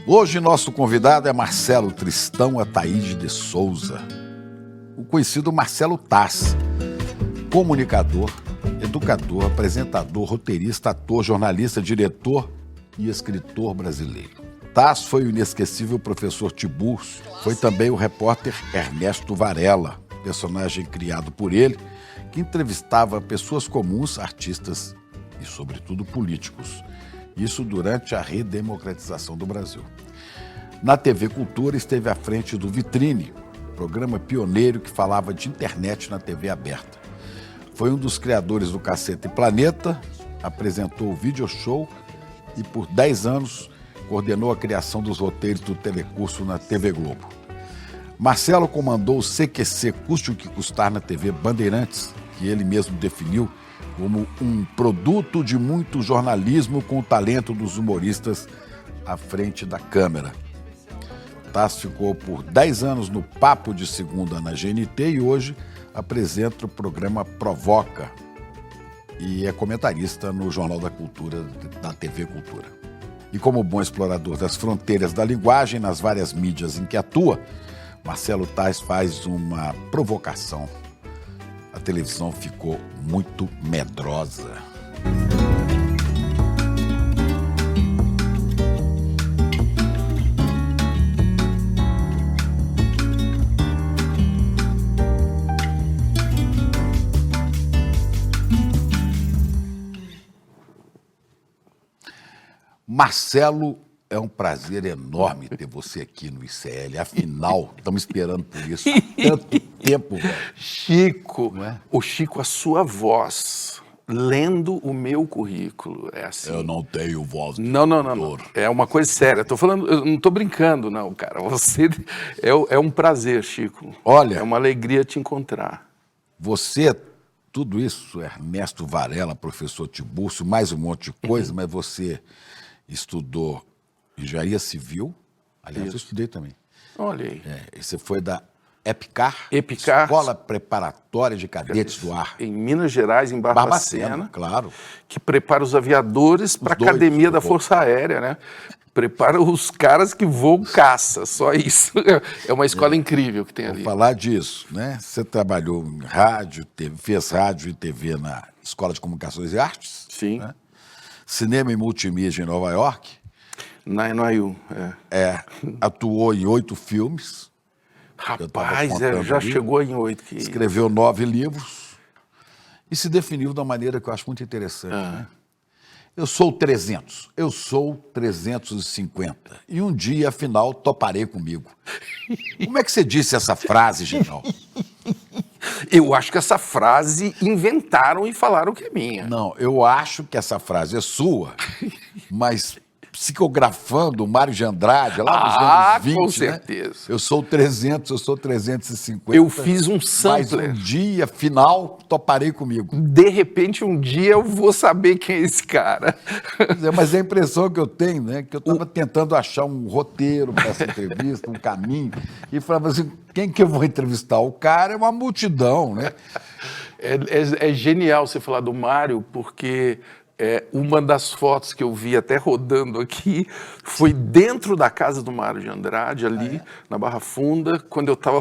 Hoje nosso convidado é Marcelo Tristão Ataíde de Souza, o conhecido Marcelo Taz, comunicador, educador, apresentador, roteirista, ator, jornalista, diretor e escritor brasileiro. Taz foi o inesquecível professor Tiburcio, foi também o repórter Ernesto Varela, personagem criado por ele, que entrevistava pessoas comuns, artistas e, sobretudo, políticos. Isso durante a redemocratização do Brasil. Na TV Cultura esteve à frente do Vitrine, programa pioneiro que falava de internet na TV aberta. Foi um dos criadores do Cacete Planeta, apresentou o Video Show e por 10 anos coordenou a criação dos roteiros do telecurso na TV Globo. Marcelo comandou o CQC Custe o que Custar na TV Bandeirantes, que ele mesmo definiu como um produto de muito jornalismo com o talento dos humoristas à frente da câmera. Taz ficou por 10 anos no Papo de Segunda na GNT e hoje apresenta o programa Provoca e é comentarista no Jornal da Cultura, da TV Cultura. E como bom explorador das fronteiras da linguagem nas várias mídias em que atua, Marcelo Taz faz uma provocação. A televisão ficou muito medrosa. Marcelo, é um prazer enorme ter você aqui no ICL. Afinal, estamos esperando por isso há tanto tempo, velho. Chico, Não é? o Chico, a sua voz, lendo o meu currículo, é assim. Eu não tenho voz de Não. locutor. É uma coisa séria. Tô falando, eu não tô brincando, não, cara. Você é um prazer, Chico. Olha, é uma alegria te encontrar. Você, tudo isso, Ernesto Varela, professor Tiburcio, mais um monte de coisa, mas você estudou engenharia civil. Aliás, eu estudei também. Olha aí. Você foi da EPICAR, EPICAR. Escola Preparatória de Cadetes do Ar. Em Minas Gerais, em Barbacena, claro. que prepara os aviadores para a dois, Academia da Força Aérea, né? Prepara os caras que voam caça, só isso. É uma escola incrível que tem ali. Vou falar disso, né? Você trabalhou em rádio, fez rádio e TV na Escola de Comunicações e Artes. Sim. Né? Cinema e multimídia em Nova York. Na NYU, Atuou em 8 filmes. Rapaz, já chegou em 8. Que... Escreveu 9 livros e se definiu da maneira que eu acho muito interessante. Né? Eu sou 300, eu sou 350 e um dia, afinal, toparei comigo. Como é que você disse essa frase, General? Eu acho que essa frase inventaram e falaram que é minha. Não, eu acho que essa frase é sua, mas psicografando o Mário de Andrade, lá nos anos 20, com certeza. Né? Eu sou 300, eu sou 350. Eu fiz um sampler. Mas um dia, final, toparei comigo. De repente, um dia eu vou saber quem é esse cara. Mas é a impressão que eu tenho, né? Que eu estava tentando achar um roteiro para essa entrevista, um caminho, e falava assim, quem que eu vou entrevistar? O cara é uma multidão, né? É genial você falar do Mário, porque... uma das fotos que eu vi até rodando aqui foi dentro da casa do Mário de Andrade, ali na Barra Funda, quando eu estava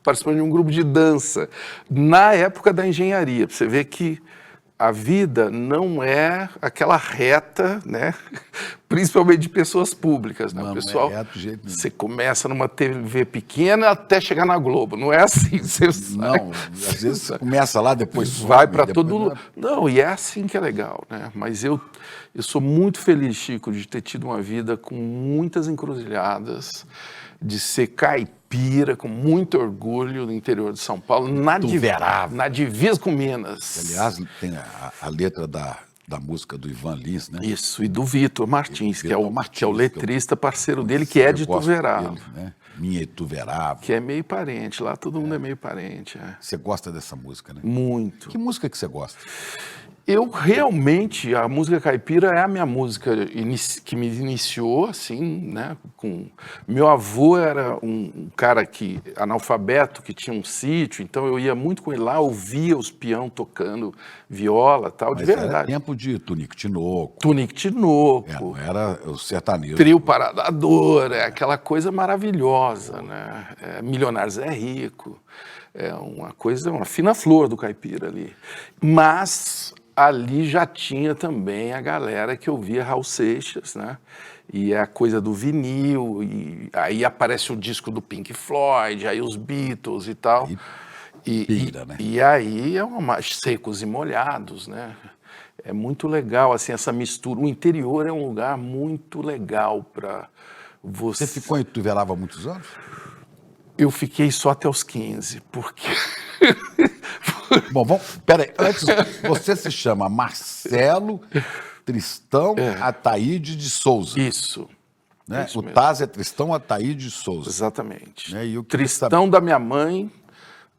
participando de um grupo de dança, na época da engenharia. Pra você ver que a vida não é aquela reta, né? Principalmente de pessoas públicas, né? Não, O pessoal, não é reto de jeito nenhum. você começa numa TV pequena até chegar na Globo, não é assim, você sabe. Não, às vezes começa lá, depois vai some, para depois todo lugar. Não, e é assim que é legal, né? Mas eu sou muito feliz, Chico, de ter tido uma vida com muitas encruzilhadas, de ser caipira, com muito orgulho no interior de São Paulo, na divisa com Minas. Aliás, tem a letra da música do Ivan Lins, né? Isso, e do Vitor Martins, que é o letrista parceiro dele, que Eu é de gosto Ituverava. dele, né? Minha Ituverava. Que é meio parente, lá todo mundo é meio parente. Você gosta dessa música, né? Muito. Que música que você gosta? Eu realmente, a música caipira é a minha música que me iniciou, assim, né? Meu avô era um cara analfabeto, que tinha um sítio, então eu ia muito com ele lá, ouvia os peão tocando viola, tal, Mas de verdade. era tempo de Tunico Tinoco. Tunico Tinoco. Não era o sertanejo. Trio Paradador, aquela coisa maravilhosa, né? Milionários é Rico, é uma coisa, uma fina flor do caipira ali. Mas ali já tinha também a galera que ouvia Raul Seixas, né? E é a coisa do vinil, e aí aparece o disco do Pink Floyd, aí os Beatles e tal. Né? E aí secos e molhados, né? É muito legal, assim, essa mistura. O interior é um lugar muito legal para você. Você ficou em Ituverava há muitos anos? Eu fiquei só até os 15, porque... Bom, peraí, antes, você se chama Marcelo Tristão Ataíde de Souza. Isso. Né? Isso o mesmo. Taz é Tristão Ataíde de Souza. Exatamente. Né? E Tristão da minha mãe,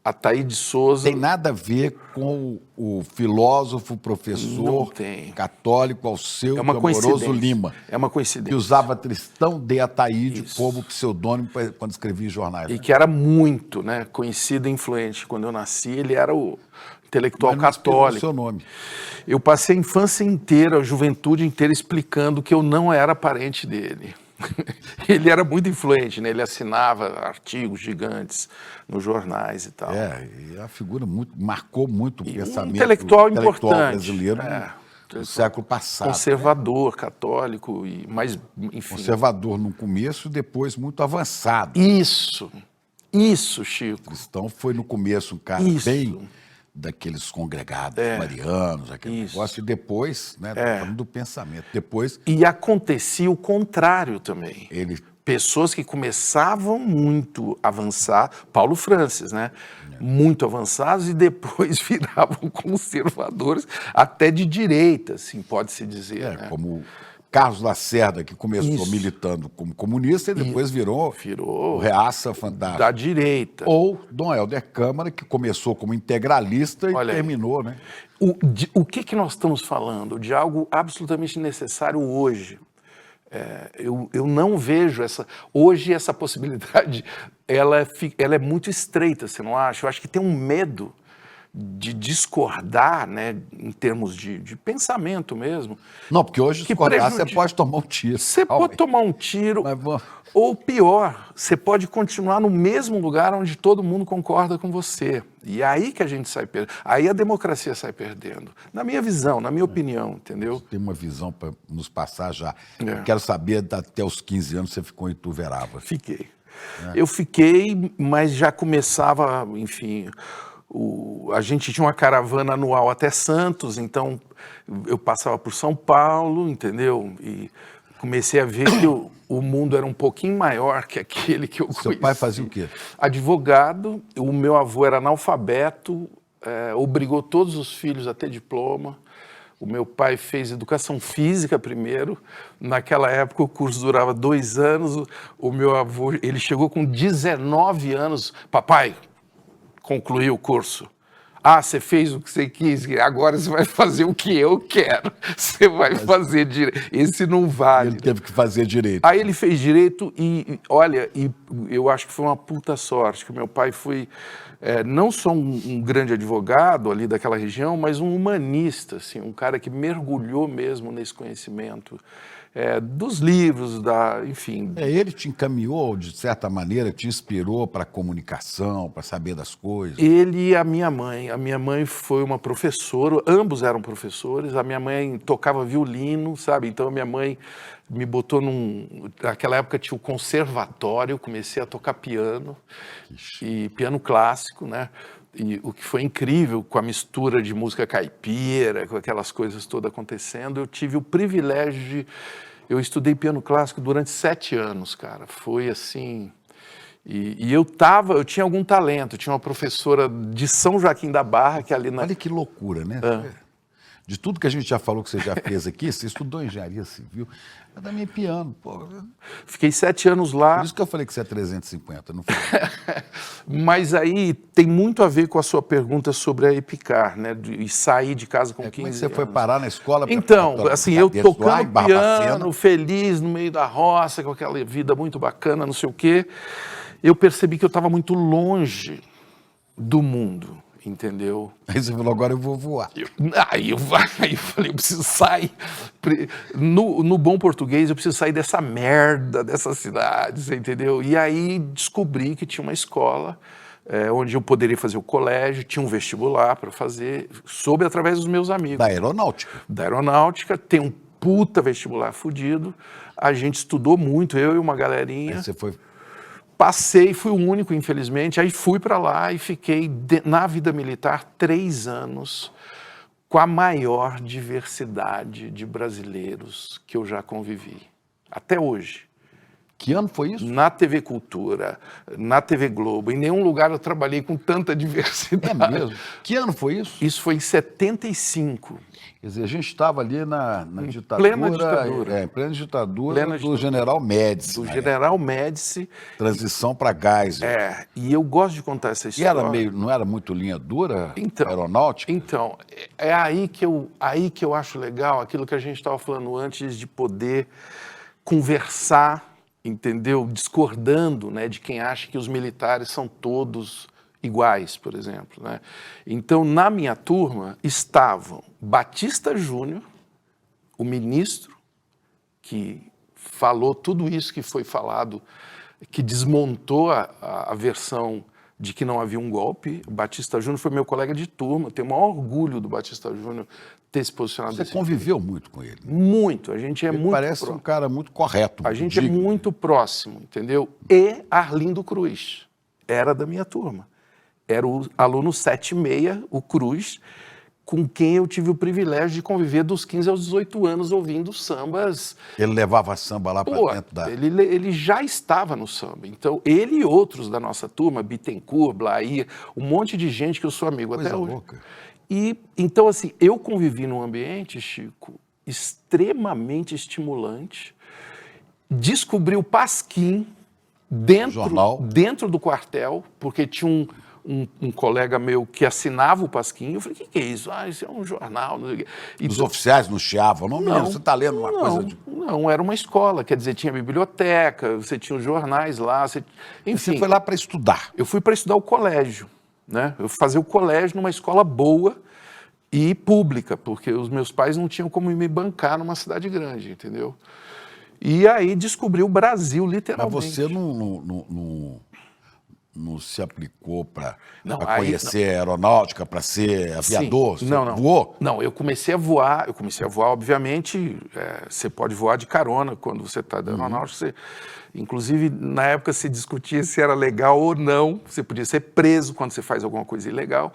Ataíde de Souza. Tem nada a ver com o filósofo, professor católico Alceu Amoroso Lima. É uma coincidência. Que usava Tristão de Ataíde como pseudônimo quando escrevia em jornais. E que era muito, né, conhecido e influente. Quando eu nasci, ele era o intelectual católico. O seu nome. Eu passei a infância inteira, a juventude inteira, explicando que eu não era parente dele. Ele era muito influente, né? Ele assinava artigos gigantes nos jornais e tal. E a figura marcou muito o pensamento intelectual importante brasileiro no século passado. Conservador, católico, mas enfim. Conservador no começo e depois muito avançado. Isso, Chico. Cristão foi no começo um cara bem daqueles congregados marianos, aquele negócio, e depois, né, falando do pensamento, depois... E acontecia o contrário também. Pessoas que começavam muito a avançar, Paulo Francis, né, muito avançados, e depois viravam conservadores, até de direita, assim, pode-se dizer. Né? Como Carlos Lacerda, que começou militando como comunista e depois virou o reaça fantástico. Da direita. Ou Dom Helder Câmara, que começou como integralista e terminou, né? O que nós estamos falando? De algo absolutamente necessário hoje. Eu não vejo hoje essa possibilidade, ela é muito estreita, você não acha? Eu acho que tem um medo de discordar, né, em termos de pensamento mesmo. Não, porque hoje discordar você pode tomar um tiro. Você pode tomar um tiro, ou pior, você pode continuar no mesmo lugar onde todo mundo concorda com você. E é aí que a gente sai perdendo. Aí a democracia sai perdendo. Na minha visão, na minha opinião, entendeu? Tem uma visão para nos passar já. Eu quero saber, até os 15 anos você ficou em Ituverava. Fiquei. Eu fiquei, mas já começava, enfim... A gente tinha uma caravana anual até Santos, então eu passava por São Paulo, entendeu? E comecei a ver que o mundo era um pouquinho maior que aquele que eu conhecia. Seu pai fazia o quê? Advogado. O meu avô era analfabeto, obrigou todos os filhos a ter diploma. O meu pai fez educação física primeiro. Naquela época o curso durava 2 anos. O meu avô, ele chegou com 19 anos. Papai, concluiu o curso. Você fez o que você quis, agora você vai fazer o que eu quero. Você vai fazer direito. Esse não vale. Ele teve que fazer direito. Aí ele fez direito e eu acho que foi uma puta sorte, que o meu pai foi não só um grande advogado ali daquela região, mas um humanista, assim, um cara que mergulhou mesmo nesse conhecimento. Dos livros, enfim. Ele te encaminhou, de certa maneira, te inspirou para a comunicação, para saber das coisas? Ele e a minha mãe. A minha mãe foi uma professora, ambos eram professores. A minha mãe tocava violino, sabe? Então a minha mãe me botou naquela época tinha o conservatório, eu comecei a tocar piano, e piano clássico, né? E o que foi incrível, com a mistura de música caipira, com aquelas coisas todas acontecendo, eu tive o privilégio eu estudei piano clássico durante 7 anos, cara. Foi assim... E eu tinha algum talento, tinha uma professora de São Joaquim da Barra, que ali na... Olha que loucura, né? De tudo que a gente já falou que você já fez aqui, você estudou engenharia civil, eu também piano, pô. Fiquei 7 anos lá. Por isso que eu falei que você é 350, não foi? Mas aí tem muito a ver com a sua pergunta sobre a Epicar, né? E sair de casa com 15 Como é que você anos. foi parar na escola? Então, assim, eu tocando lá em Barbacena? piano, feliz, no meio da roça, com aquela vida muito bacana, não sei o quê, eu percebi que eu estava muito longe do mundo, entendeu? Aí você falou, agora eu vou voar. Aí eu falei, eu preciso sair. No bom português, eu preciso sair dessa merda, dessa cidade, você entendeu? E aí descobri que tinha uma escola onde eu poderia fazer o colégio, tinha um vestibular para fazer, soube através dos meus amigos. Da aeronáutica. Da aeronáutica, tem um puta vestibular fudido. A gente estudou muito, eu e uma galerinha. Aí você foi... Passei, fui o único, infelizmente, aí fui para lá e fiquei na vida militar 3 anos com a maior diversidade de brasileiros que eu já convivi, até hoje. Que ano foi isso? Na TV Cultura, na TV Globo, em nenhum lugar eu trabalhei com tanta diversidade. É mesmo? Que ano foi isso? Isso foi em 75. Quer dizer, a gente estava ali na ditadura... Plena ditadura. Em plena ditadura Plena do General Médici. Do General Médici. Transição para gás. E eu gosto de contar essa história. Não era muito linha dura, então, aeronáutica? Então, é aí que eu acho legal aquilo que a gente estava falando antes de poder conversar, entendeu? Discordando, né, de quem acha que os militares são todos iguais, por exemplo, né? Então, na minha turma estavam Batista Júnior, o ministro que falou tudo isso que foi falado, que desmontou a versão de que não havia um golpe. O Batista Júnior foi meu colega de turma, tenho o maior orgulho do Batista Júnior ter se posicionado. Você conviveu muito com ele? Muito, a gente é muito parece um cara muito correto. A gente é muito próximo, entendeu? E Arlindo Cruz era da minha turma. Era o aluno 76, o Cruz, com quem eu tive o privilégio de conviver dos 15 aos 18 anos ouvindo sambas. Ele levava samba lá para dentro da... Ele já estava no samba. Então, ele e outros da nossa turma, Bittencourt, Blair, um monte de gente que eu sou amigo até hoje. Louca. E, então, assim, eu convivi num ambiente, Chico, extremamente estimulante. Descobri o Pasquim dentro do quartel, porque tinha um colega meu que assinava o Pasquim. Eu falei, o que é isso? Isso é um jornal. Os oficiais não chiavam? Não, menino, você está lendo uma coisa... Não, era uma escola, quer dizer, tinha biblioteca, você tinha os jornais lá, enfim. Você foi lá para estudar? Eu fui para estudar o colégio, né? Eu fazia o colégio numa escola boa e pública, porque os meus pais não tinham como me bancar numa cidade grande, entendeu? E aí descobri o Brasil, literalmente. Mas você não se aplicou para conhecer aeronáutica, para ser aviador? Sim, você voou? Não, eu comecei a voar, obviamente, você pode voar de carona quando você está da aeronáutica, inclusive, na época se discutia se era legal ou não, você podia ser preso quando você faz alguma coisa ilegal.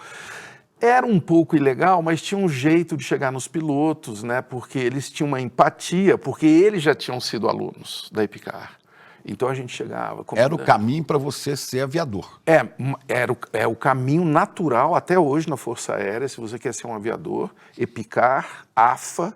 Era um pouco ilegal, mas tinha um jeito de chegar nos pilotos, né? Porque eles tinham uma empatia, porque eles já tinham sido alunos da Epicar. Então a gente chegava... Era o caminho para você ser aviador. É o caminho natural, até hoje na Força Aérea, se você quer ser um aviador, Epicar, AFA,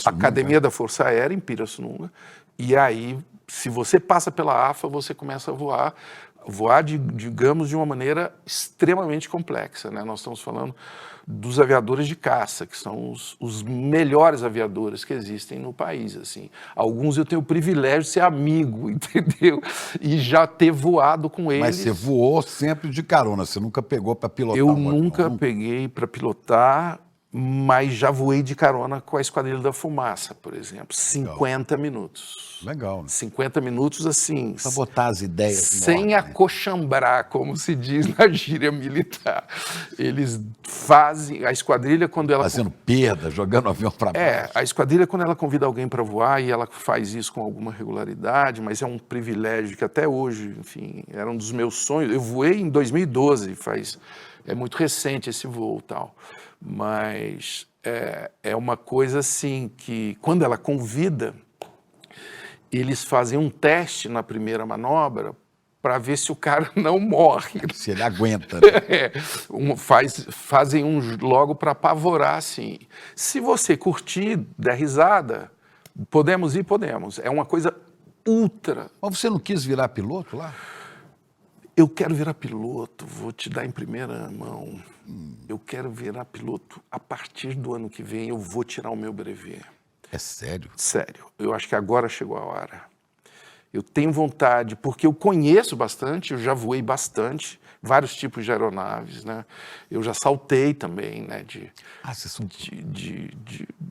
Academia da Força Aérea, em Pirassununga. E aí, se você passa pela AFA, você começa a voar, digamos, de uma maneira extremamente complexa, né? Nós estamos falando dos aviadores de caça, que são os melhores aviadores que existem no país, assim. Alguns eu tenho o privilégio de ser amigo, entendeu? E já ter voado com eles. Mas você voou sempre de carona, você nunca pegou para pilotar? Eu nunca peguei para pilotar, mas já voei de carona com a Esquadrilha da Fumaça, por exemplo. 50 minutos. Legal, né? 50 minutos, assim... Para botar as ideias sem acochambrar, como se diz na gíria militar. Eles fazem... A esquadrilha, quando ela... Fazendo perda, jogando o avião para baixo. A esquadrilha, quando ela convida alguém para voar, e ela faz isso com alguma regularidade, mas é um privilégio que até hoje, enfim, era um dos meus sonhos. Eu voei em 2012, é muito recente esse voo e tal. Mas é uma coisa assim que, quando ela convida, eles fazem um teste na primeira manobra para ver se o cara não morre. Se ele aguenta, né? Fazem uns logo para apavorar, assim. Se você curtir, der risada, podemos ir, podemos. É uma coisa ultra. Mas você não quis virar piloto lá? Eu quero virar piloto, vou te dar em primeira mão. Eu quero virar piloto a partir do ano que vem, eu vou tirar o meu brevet. É sério? Sério, eu acho que agora chegou a hora. Eu tenho vontade, porque eu conheço bastante, eu já voei bastante, vários tipos de aeronaves, né? Eu já saltei também, né? De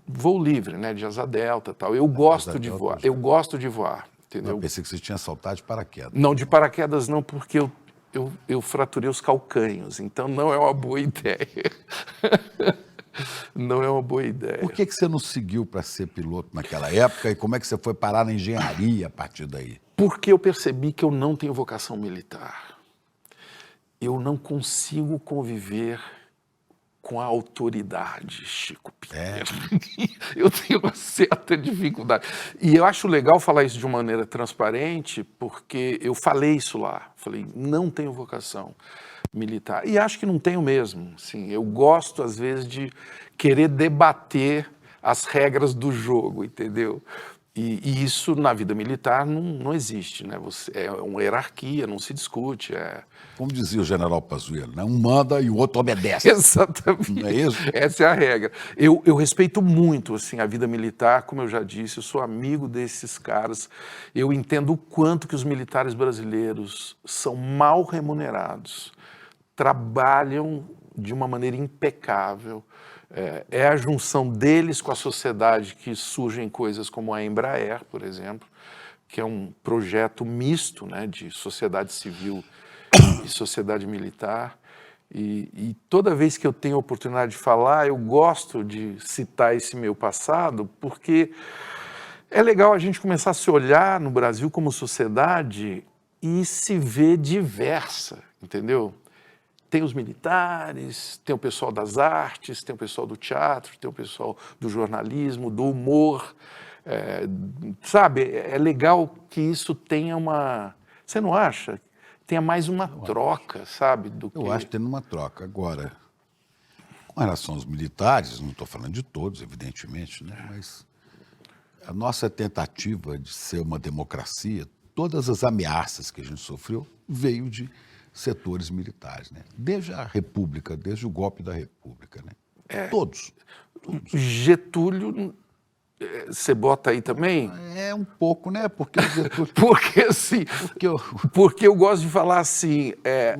voo livre, né? De asa delta e tal. Eu gosto de voar, eu gosto de voar, entendeu? Eu pensei que você tinha saltado de paraquedas. Não, de paraquedas não, porque eu fraturei os calcanhos, então não é uma boa ideia. Não é uma boa ideia. Por que você não seguiu para ser piloto naquela época e como é que você foi parar na engenharia a partir daí? Porque eu percebi que eu não tenho vocação militar. Eu não consigo conviver com a autoridade, Chico Pinheiro. Eu tenho uma certa dificuldade. E eu acho legal falar isso de uma maneira transparente, porque eu falei isso lá. Falei, não tenho vocação militar. E acho que não tenho mesmo. Sim, eu gosto, às vezes, de querer debater as regras do jogo, entendeu? E isso na vida militar não existe, né? É uma hierarquia, não se discute. Como dizia o general Pazuello, né? Um manda e o outro obedece. Exatamente. Não é isso? Essa é a regra. Eu respeito muito assim, a vida militar, como eu já disse, eu sou amigo desses caras. Eu entendo o quanto que os militares brasileiros são mal remunerados, trabalham de uma maneira impecável. É a junção deles com a sociedade que surgem coisas como a Embraer, por exemplo, que é um projeto misto, né, de sociedade civil e sociedade militar. E toda vez que eu tenho a oportunidade de falar, eu gosto de citar esse meu passado, porque é legal a gente começar a se olhar no Brasil como sociedade e se ver diversa, entendeu? Tem os militares, tem o pessoal das artes, tem o pessoal do teatro, tem o pessoal do jornalismo, do humor. Sabe, é legal que isso tenha uma... Você não acha? Tenha mais uma troca, sabe? Eu acho que tem uma troca. Agora, com relação aos militares, não estou falando de todos, evidentemente, né? Mas a nossa tentativa de ser uma democracia, todas as ameaças que a gente sofreu, veio de setores militares, né? Desde a República, desde o golpe da República, né? Todos. Getúlio, você bota aí também? É um pouco, né? Porque o Getúlio... Porque assim, porque eu gosto de falar assim,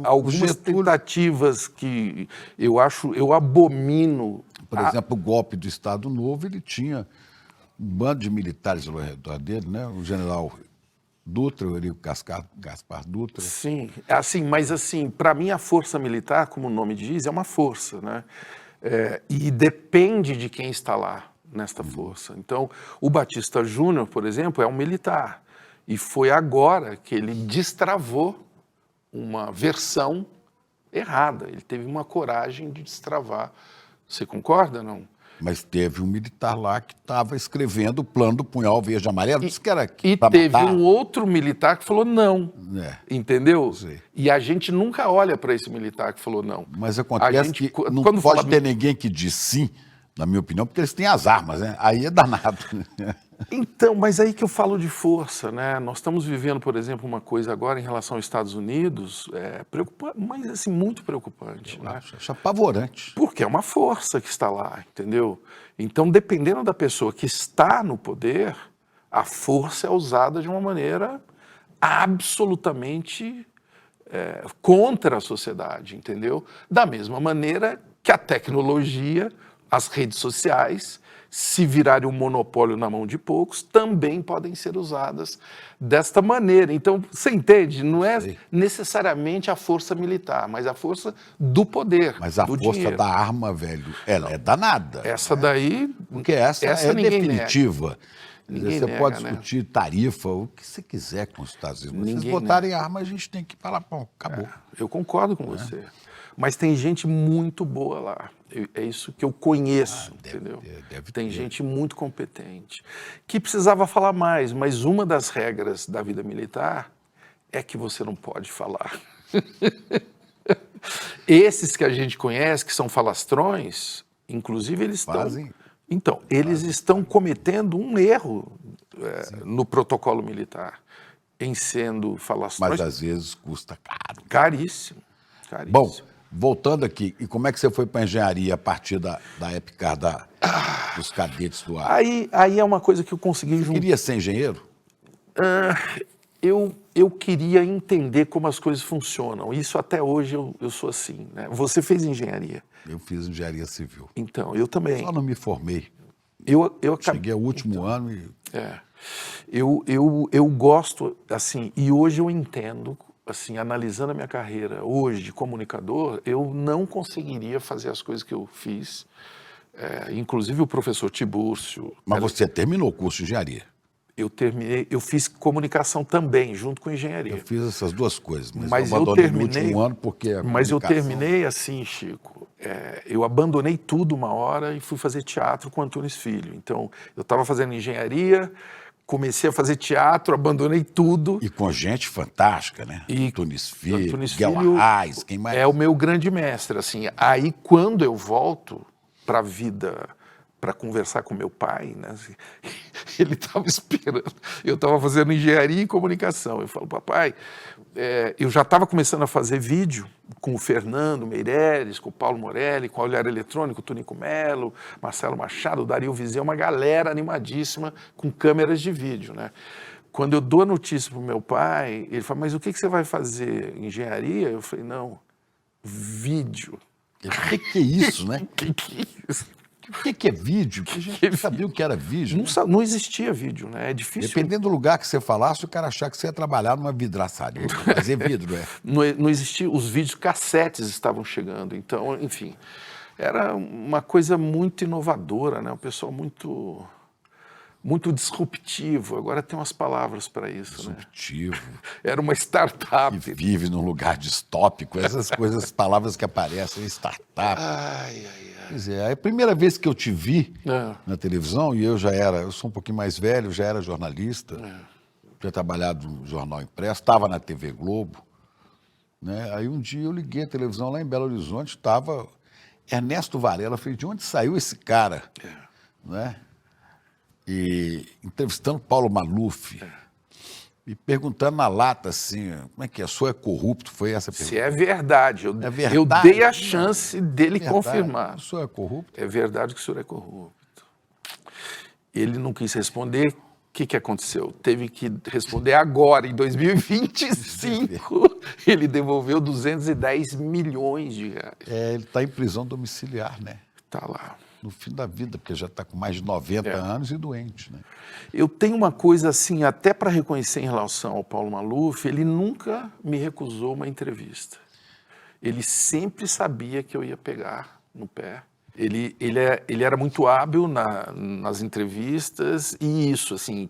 algumas tentativas que eu abomino. Por exemplo, o golpe do Estado Novo, ele tinha um bando de militares ao redor dele, né? O general Dutra, o Eurico Gaspar Dutra. Sim, assim, mas assim, para mim a força militar, como o nome diz, é uma força, né? E depende de quem está lá nesta força. Então, o Batista Júnior, por exemplo, é um militar. E foi agora que ele destravou uma versão errada. Ele teve uma coragem de destravar. Você concorda, não? Mas teve um militar lá que estava escrevendo o plano do punhal verde e amarelo. Disse que era e teve um outro militar que falou não. Entendeu? Sei. E a gente nunca olha para esse militar que falou não. Mas acontece que não pode ter ninguém que diz sim, na minha opinião, porque eles têm as armas, né? Aí é danado. Então, mas aí que eu falo de força, né? Nós estamos vivendo, por exemplo, uma coisa agora em relação aos Estados Unidos, preocupante, mas assim, muito preocupante. Eu acho apavorante. Porque é uma força que está lá, entendeu? Então, dependendo da pessoa que está no poder, a força é usada de uma maneira absolutamente contra a sociedade, entendeu? Da mesma maneira que a tecnologia, as redes sociais, se virarem um monopólio na mão de poucos, também podem ser usadas desta maneira. Então, você entende? Não é necessariamente a força militar, mas a força do poder, mas a força dinheiro. Da arma, velho, ela é danada. Essa daí... Porque essa é definitiva. Você nega, pode discutir tarifa, o que você quiser com os Estados Unidos. Se vocês botarem arma, a gente tem que falar, bom, acabou. Eu concordo com você. Mas tem gente muito boa lá. É isso que eu conheço, entendeu? Tem gente muito competente, que precisava falar mais, mas uma das regras da vida militar é que você não pode falar. Esses que a gente conhece, que são falastrões, inclusive eles Fazem. Então, eles estão cometendo um erro no protocolo militar, em sendo falastrões. Mas às vezes custa caro. Caríssimo. Bom, voltando aqui, e como é que você foi para a engenharia a partir da EPICAR, dos cadetes do ar? Aí é uma coisa que eu consegui Você juntar. queria ser engenheiro? Eu queria entender como as coisas funcionam. Isso até hoje eu sou assim, né? Você fez engenharia? Eu fiz engenharia civil. Então, eu também. Só não me formei. Eu Cheguei ao último ano e... Eu gosto, assim, e hoje eu entendo, assim, analisando a minha carreira hoje de comunicador, eu não conseguiria fazer as coisas que eu fiz. Inclusive o professor Tibúrcio. Mas você terminou o curso de engenharia? Eu fiz comunicação também, junto com engenharia. Eu fiz essas duas coisas, Mas eu eu abandonei terminei, no último ano porque a Mas eu comunicação- terminei assim, Chico. Eu abandonei tudo uma hora e fui fazer teatro com Antunes Filho. Então, eu estava fazendo engenharia, comecei a fazer teatro, abandonei tudo. E com gente fantástica, né? E Antunes Filho, Antunes Guel Filho Arraes, quem mais? É o meu grande mestre, assim. Aí, quando eu volto para a vida, para conversar com meu pai, né? Assim, ele estava esperando. Eu estava fazendo engenharia e comunicação. Eu falo, papai, eu já estava começando a fazer vídeo com o Fernando Meirelles, com o Paulo Morelli, com o Olhar Eletrônico, o Tonico Melo, Marcelo Machado, o Dario Vizeu, uma galera animadíssima com câmeras de vídeo, né? Quando eu dou a notícia para o meu pai, ele fala, mas o que você vai fazer? Engenharia? Eu falei, não, vídeo. O que é isso, né? O que é isso? O que é vídeo? Porque a gente não sabia o que era vídeo. Não existia vídeo, né? É difícil. Dependendo do lugar que você falasse, o cara achar que você ia trabalhar numa vidraçaria. Fazer vidro, Não existia, os vídeos cassetes estavam chegando. Então, enfim, era uma coisa muito inovadora, né? Um pessoal muito disruptivo. Agora tem umas palavras para isso, né? Disruptivo. Era uma startup. Que vive num lugar distópico. Essas coisas, palavras que aparecem, startup. Quer dizer, a primeira vez que eu te vi na televisão, e eu sou um pouquinho mais velho, já era jornalista, tinha trabalhado no jornal impresso, estava na TV Globo, né? Aí um dia eu liguei a televisão lá em Belo Horizonte, estava Ernesto Varela, eu falei, de onde saiu esse cara? Né? E entrevistando Paulo Maluf, e perguntando na lata assim, como é que é? O senhor é corrupto? Foi essa pergunta. Se é verdade. É verdade. Eu dei a chance dele Verdade. confirmar. O senhor é corrupto? É verdade que o senhor é corrupto. Ele não quis responder. O que aconteceu? Teve que responder agora, em 2025. Ele devolveu 210 milhões de reais. Ele está em prisão domiciliar, né? Está lá. No fim da vida, porque já está com mais de 90 anos e doente, né? Eu tenho uma coisa assim, até para reconhecer em relação ao Paulo Maluf, ele nunca me recusou uma entrevista. Ele sempre sabia que eu ia pegar no pé. Ele era muito hábil nas entrevistas e isso, assim,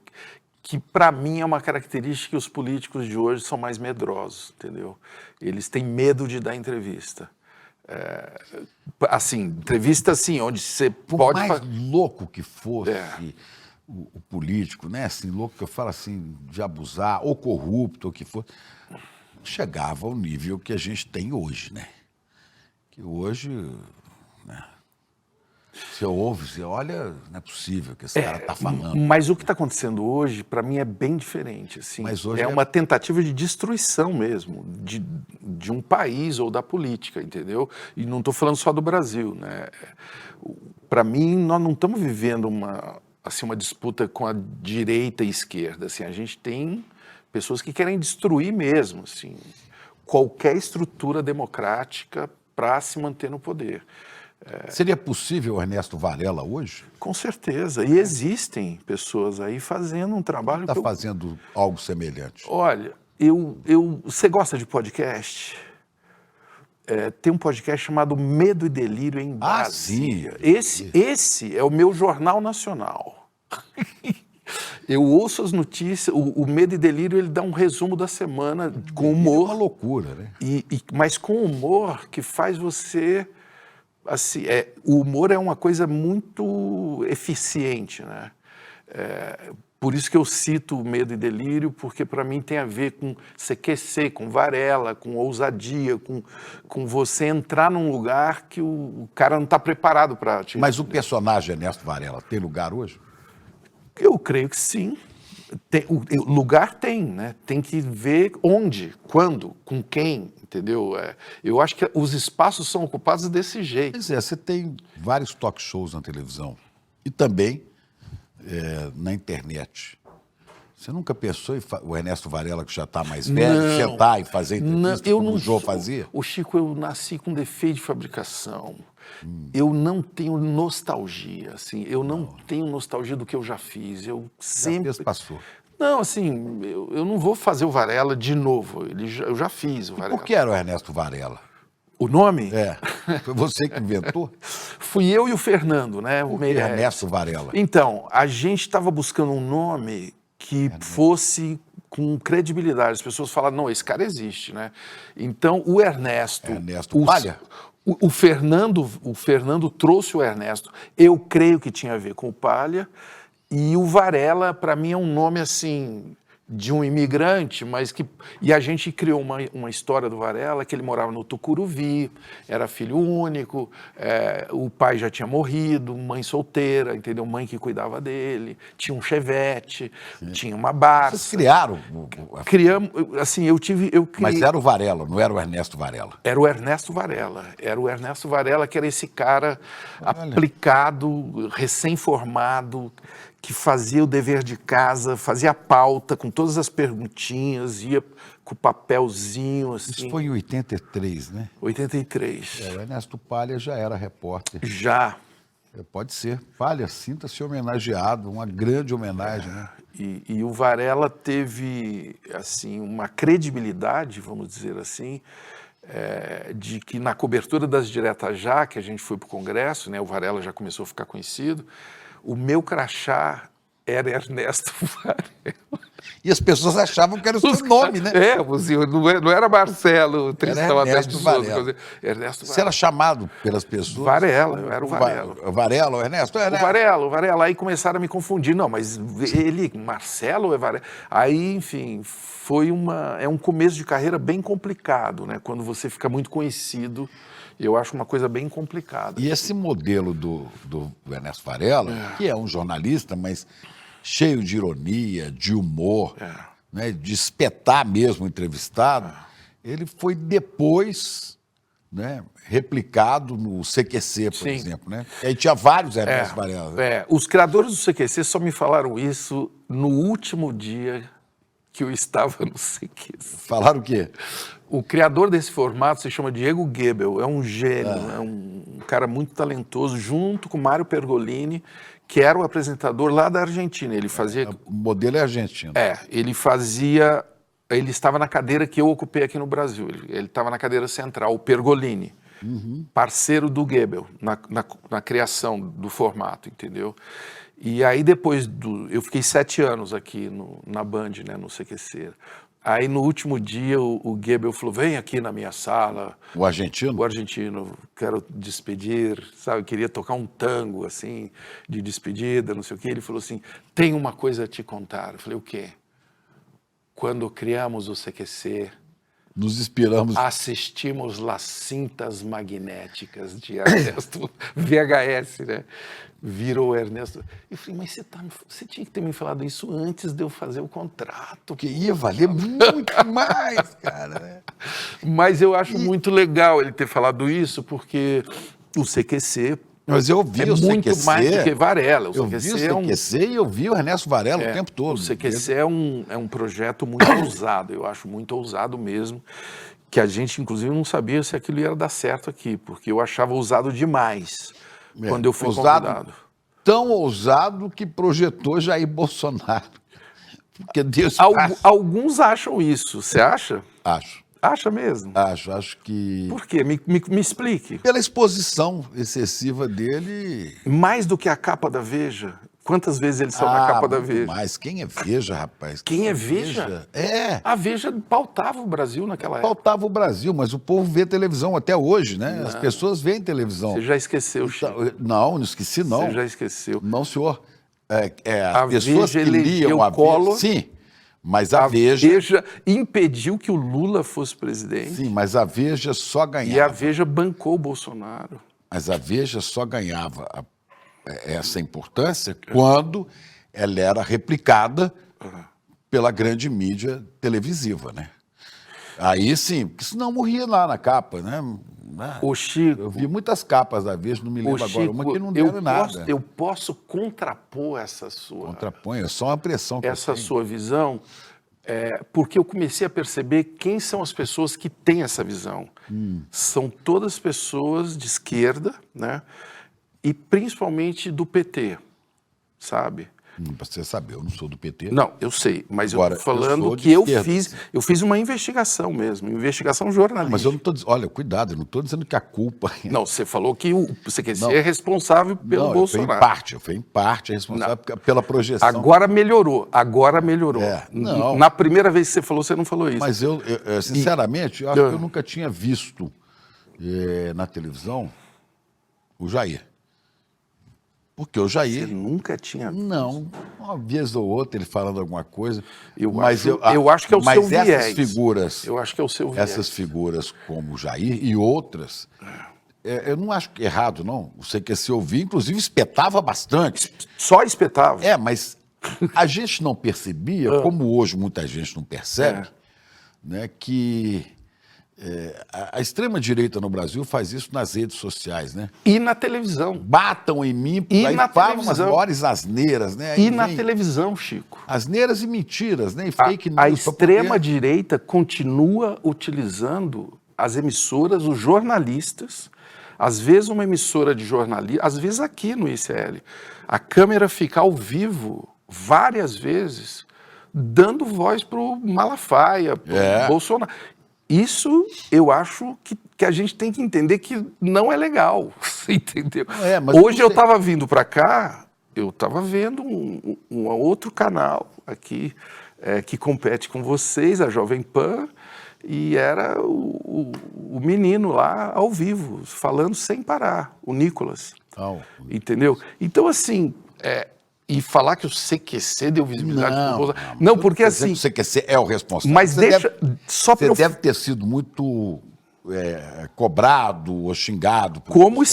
que para mim é uma característica que os políticos de hoje são mais medrosos, entendeu? Eles têm medo de dar entrevista. Assim, entrevista assim, onde você Por mais louco que fosse o político, né? Assim, louco que eu falo assim, de abusar, ou corrupto, ou que for, chegava ao nível que a gente tem hoje, né? Que hoje, né? Você ouve, você olha, não é possível que esse cara está falando. Mas o que está acontecendo hoje, para mim, é bem diferente. Assim. Mas hoje uma tentativa de destruição mesmo, de um país ou da política, entendeu? E não estou falando só do Brasil, né? Para mim, nós não estamos vivendo uma disputa com a direita e esquerda. Assim, a gente tem pessoas que querem destruir mesmo, assim, qualquer estrutura democrática para se manter no poder. Seria possível o Ernesto Varela hoje? Com certeza. E existem pessoas aí fazendo um trabalho... Está fazendo algo semelhante? Olha, você gosta de podcast? Tem um podcast chamado Medo e Delírio em Brasília. Sim. Esse é o meu jornal nacional. Eu ouço as notícias, o Medo e Delírio, ele dá um resumo da semana com humor. É uma loucura, né? Mas com humor que faz você... Assim, o humor é uma coisa muito eficiente, né? Por isso que eu cito o Medo e Delírio, porque para mim tem a ver com CQC, com Varela, com ousadia, com você entrar num lugar que o cara não está preparado para te... Mas o personagem Ernesto Varela tem lugar hoje? Eu creio que sim. O lugar tem, né? Tem que ver onde, quando, com quem, entendeu? Eu acho que os espaços são ocupados desse jeito. Pois é, você tem vários talk shows na televisão e também na internet. Você nunca pensou em o Ernesto Varela, que já está mais velho, sentar e fazer entrevista como o Jô fazia? O Chico, eu nasci com defeito de fabricação. Eu não tenho nostalgia, assim, eu não tenho nostalgia do que eu já fiz. Eu sempre... Já passou. Não, assim, eu não vou fazer o Varela de novo. Eu já fiz o Varela. Por que era o Ernesto Varela? O nome? Foi você que inventou? Fui eu e o Fernando, né? Por que Ernesto Varela? Então, a gente estava buscando um nome que fosse com credibilidade. As pessoas falaram, não, esse cara existe, né? Então, o Ernesto... Ernesto Palha? O Fernando trouxe o Ernesto. Eu creio que tinha a ver com o Palha. E o Varela, para mim, é um nome, assim... de um imigrante, mas que... E a gente criou uma história do Varela, que ele morava no Tucuruvi, era filho único, o pai já tinha morrido, mãe solteira, entendeu? Mãe que cuidava dele, tinha um Chevette, tinha uma Barça. Vocês criaram? Criamos, assim, eu criei... Mas era o Varela, não era o Ernesto Varela? Era o Ernesto Varela. Era o Ernesto Varela, que era esse cara aplicado, recém-formado, que fazia o dever de casa, fazia a pauta com todas as perguntinhas, ia com o papelzinho, assim. Isso foi em 83, né? 83. O Ernesto Palha já era repórter. Já. Pode ser. Palha, sinta-se homenageado, uma grande homenagem, né? E o Varela teve, assim, uma credibilidade, vamos dizer assim, de que na cobertura das Diretas Já, que a gente foi para o Congresso, né, o Varela já começou a ficar conhecido, o meu crachá era Ernesto Varela. E as pessoas achavam que era o seu nome, né? Não era Marcelo Tristão Ernesto Varela. Ernesto Varela. Você era chamado pelas pessoas? Varela, eu era o Varela. Varela, o Ernesto? O Varela. Aí começaram a me confundir. Não, mas ele, Marcelo ou é Varela? Aí, enfim, é um começo de carreira bem complicado, né? Quando você fica muito conhecido, eu acho uma coisa bem complicada. E esse modelo do Ernesto Varela, que é um jornalista, mas cheio de ironia, de humor, né, de espetar mesmo o entrevistado, ele foi depois, né, replicado no CQC, por exemplo. Né? E aí tinha vários Ernesto Varela. Os criadores do CQC só me falaram isso no último dia que eu estava no CQC. Falaram o quê? O criador desse formato se chama Diego Gebel, é um gênio, é um cara muito talentoso, junto com Mário Pergolini, que era o apresentador lá da Argentina. Ele fazia... O modelo é argentino. Ele fazia... Ele estava na cadeira que eu ocupei aqui no Brasil. Ele estava na cadeira central, o Pergolini, parceiro do Gebel, na criação do formato, entendeu? E aí depois eu fiquei 7 anos aqui na Band, né, no CQC. Aí no último dia o Gebel falou, vem aqui na minha sala. O argentino? O argentino, quero despedir, sabe, queria tocar um tango, assim, de despedida, não sei o quê. Ele falou assim, tem uma coisa a te contar. Eu falei, o quê? Quando criamos o CQC, nos inspiramos. Assistimos las cintas magnéticas de Ernesto, VHS, né? Virou Ernesto. Eu falei, mas você tinha que ter me falado isso antes de eu fazer o contrato. Que ia valer muito mais, cara. Né? Mas eu acho muito legal ele ter falado isso, porque o CQC... Mas eu vi o muito CQC, mais do que Varela. Eu vi o CQC e eu vi o Ernesto Varela o tempo todo. O CQC é um projeto muito ousado, eu acho muito ousado mesmo, que a gente, inclusive, não sabia se aquilo ia dar certo aqui, porque eu achava ousado demais quando eu fui convidado. Tão ousado que projetou Jair Bolsonaro. Porque Deus Alguns acham isso, você acha? Acho. Acha mesmo? Acho que... Por quê? Me explique. Pela exposição excessiva dele... Mais do que a capa da Veja? Quantas vezes ele saiu na capa da Veja? Mas quem é Veja, rapaz? Quem é Veja? A Veja pautava o Brasil naquela época. Pautava o Brasil, mas o povo vê televisão até hoje, né? As pessoas veem televisão. Você já esqueceu, Chico? Não esqueci, não. Você já esqueceu. Não, senhor. as pessoas Veja que liam a Collor, Veja... Sim, mas a Veja... Veja impediu que o Lula fosse presidente. Sim, mas a Veja só ganhava... E a Veja bancou o Bolsonaro. Mas a Veja só ganhava essa importância quando ela era replicada pela grande mídia televisiva, né? Aí sim, porque senão morria lá na capa, né? Ô, Chico, Eu vi muitas capas da Veja, não me lembro agora, uma que não deram nada. Eu posso contrapor essa sua... Contrapõe, é só uma pressão que essa eu tenho. sua visão, porque eu comecei a perceber quem são as pessoas que têm essa visão. São todas pessoas de esquerda, né? E principalmente do PT, sabe? Pra você saber, eu não sou do PT. Não, eu sei, mas Agora, eu estou falando sou de que esquerda. eu fiz uma investigação mesmo, investigação jornalística. Mas eu não estou dizendo, olha, cuidado, eu não estou dizendo que a culpa... Não, você falou que o CQC é responsável pelo Não, Bolsonaro. eu fui em parte responsável pela projeção. Agora melhorou. Não. Na primeira vez que você falou, você não falou isso. Mas eu sinceramente, eu acho que eu nunca tinha visto na televisão o Jair. Porque o Jair... Você nunca tinha visto? Não, uma vez ou outra ele falando alguma coisa. Eu acho que é o seu viés. Essas figuras... Eu acho que é o seu viés. Essas figuras como o Jair e outras... eu não acho errado, não. O CQC ouvia, inclusive espetava bastante. Só espetava? Mas a gente não percebia, como hoje muita gente não percebe, né, que a extrema-direita no Brasil faz isso nas redes sociais, né? E na televisão. Batam em mim, E aí na falam as televisão. maiores asneiras, né? Aí E na vem televisão, Chico. asneiras e mentiras, né? E fake news. A pra poder- extrema-direita continua utilizando as emissoras, os jornalistas, às vezes uma emissora de jornalismo, às vezes aqui no ICL, a câmera fica ao vivo várias vezes, dando voz para o Malafaia, para o Bolsonaro. Isso eu acho que a gente tem que entender que não é legal, entendeu? Mas hoje eu estava vindo para cá, eu estava vendo um outro canal aqui que compete com vocês, a Jovem Pan, e era o menino lá ao vivo, falando sem parar, o Nicolas, entendeu? Então assim, e falar que o CQC deu visibilidade para o Bolsonaro. Não, porque assim... O CQC é o responsável. Mas só para Você deve ter sido muito cobrado ou xingado. Como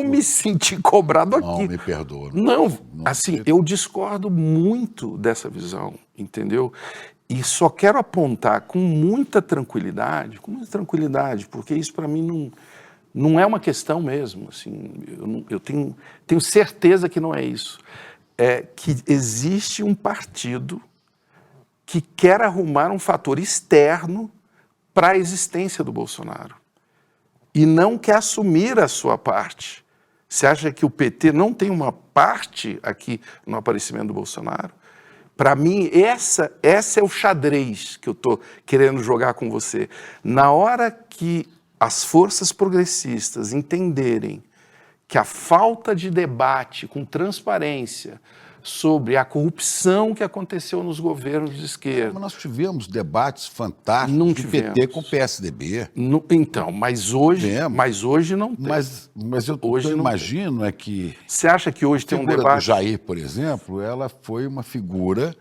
me senti cobrado aqui. Não, me perdoa. Não, assim, eu discordo muito dessa visão, entendeu? E só quero apontar com muita tranquilidade, porque isso para mim não é uma questão mesmo. Assim, eu tenho certeza que não é isso. É que existe um partido que quer arrumar um fator externo para a existência do Bolsonaro e não quer assumir a sua parte. Você acha que o PT não tem uma parte aqui no aparecimento do Bolsonaro? Para mim, essa é o xadrez que eu estou querendo jogar com você. Na hora que as forças progressistas entenderem que a falta de debate com transparência sobre a corrupção que aconteceu nos governos de esquerda... Mas nós tivemos debates fantásticos do PT com o PSDB. Então, mas hoje não tem. Mas eu imagino é que... Você acha que hoje tem um debate... do Jair, por exemplo, ela foi uma figura,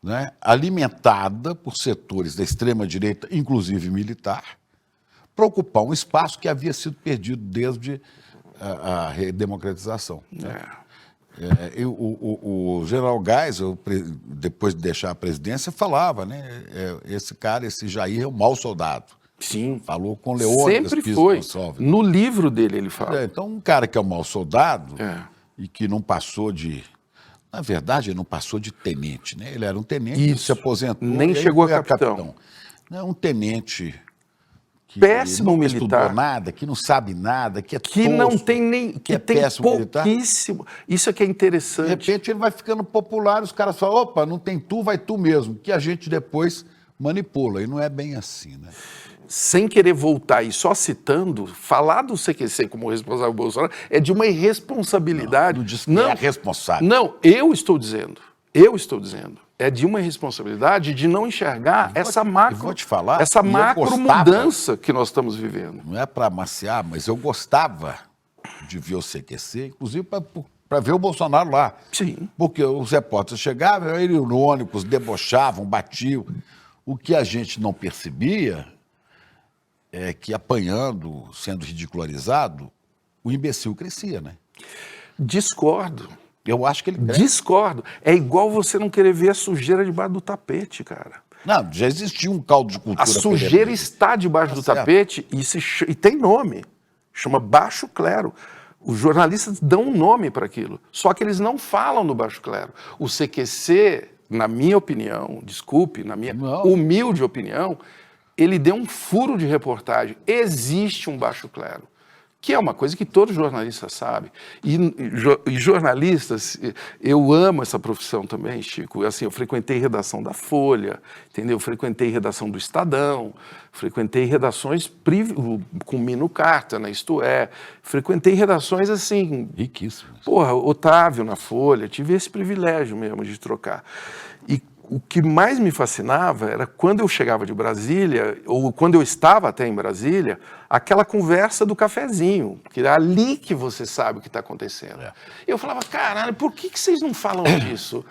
né, alimentada por setores da extrema-direita, inclusive militar, para ocupar um espaço que havia sido perdido desde a redemocratização. Né? O general Geisel, depois de deixar a presidência, falava, né? Esse Jair é um mau soldado. Sim. Falou com Leônidas. Sempre foi. No livro dele ele fala. Então, um cara que é um mau soldado e que não passou de... Na verdade, ele não passou de tenente, né? Ele era um tenente que se aposentou. Nem chegou a capitão. Um tenente... péssimo não militar, estudou nada, que não sabe nada, que tosco, não tem nem, que tem pouquíssimo. Militar. Isso é que é interessante. De repente ele vai ficando popular, os caras falam, opa, não tem tu, vai tu mesmo, que a gente depois manipula, e não é bem assim, né? Sem querer voltar e só citando, falar do CQC como responsável do Bolsonaro é de uma irresponsabilidade. Não diz que é responsável. Não, eu estou dizendo. É de uma irresponsabilidade de não enxergar essa macro mudança que nós estamos vivendo. Não é para amaciar, mas eu gostava de ver o CQC, inclusive para ver o Bolsonaro lá. Sim. Porque os repórteres chegavam, eram irônicos, debochavam, batiam. O que a gente não percebia é que, apanhando, sendo ridicularizado, o imbecil crescia, né? Discordo. Eu acho que ele cresce. Discordo. É igual você não querer ver a sujeira debaixo do tapete, cara. Não, já existia um caldo de cultura. A sujeira está debaixo do tapete e tem nome. Chama baixo clero. Os jornalistas dão um nome para aquilo. Só que eles não falam no baixo clero. O CQC, na minha opinião, desculpe, na minha humilde opinião, ele deu um furo de reportagem. Existe um baixo clero, que é uma coisa que todo jornalista sabe. E jornalistas, eu amo essa profissão também, Chico. Assim, eu frequentei redação da Folha, entendeu? Frequentei redação do Estadão, frequentei redações com Mino Carta, né? Isto é, frequentei redações assim... riquíssimas. Porra, Otávio na Folha, tive esse privilégio mesmo de trocar. E o que mais me fascinava era quando eu chegava de Brasília, ou quando eu estava até em Brasília, aquela conversa do cafezinho, que é ali que você sabe o que está acontecendo. Eu falava, caralho, por que vocês não falam disso?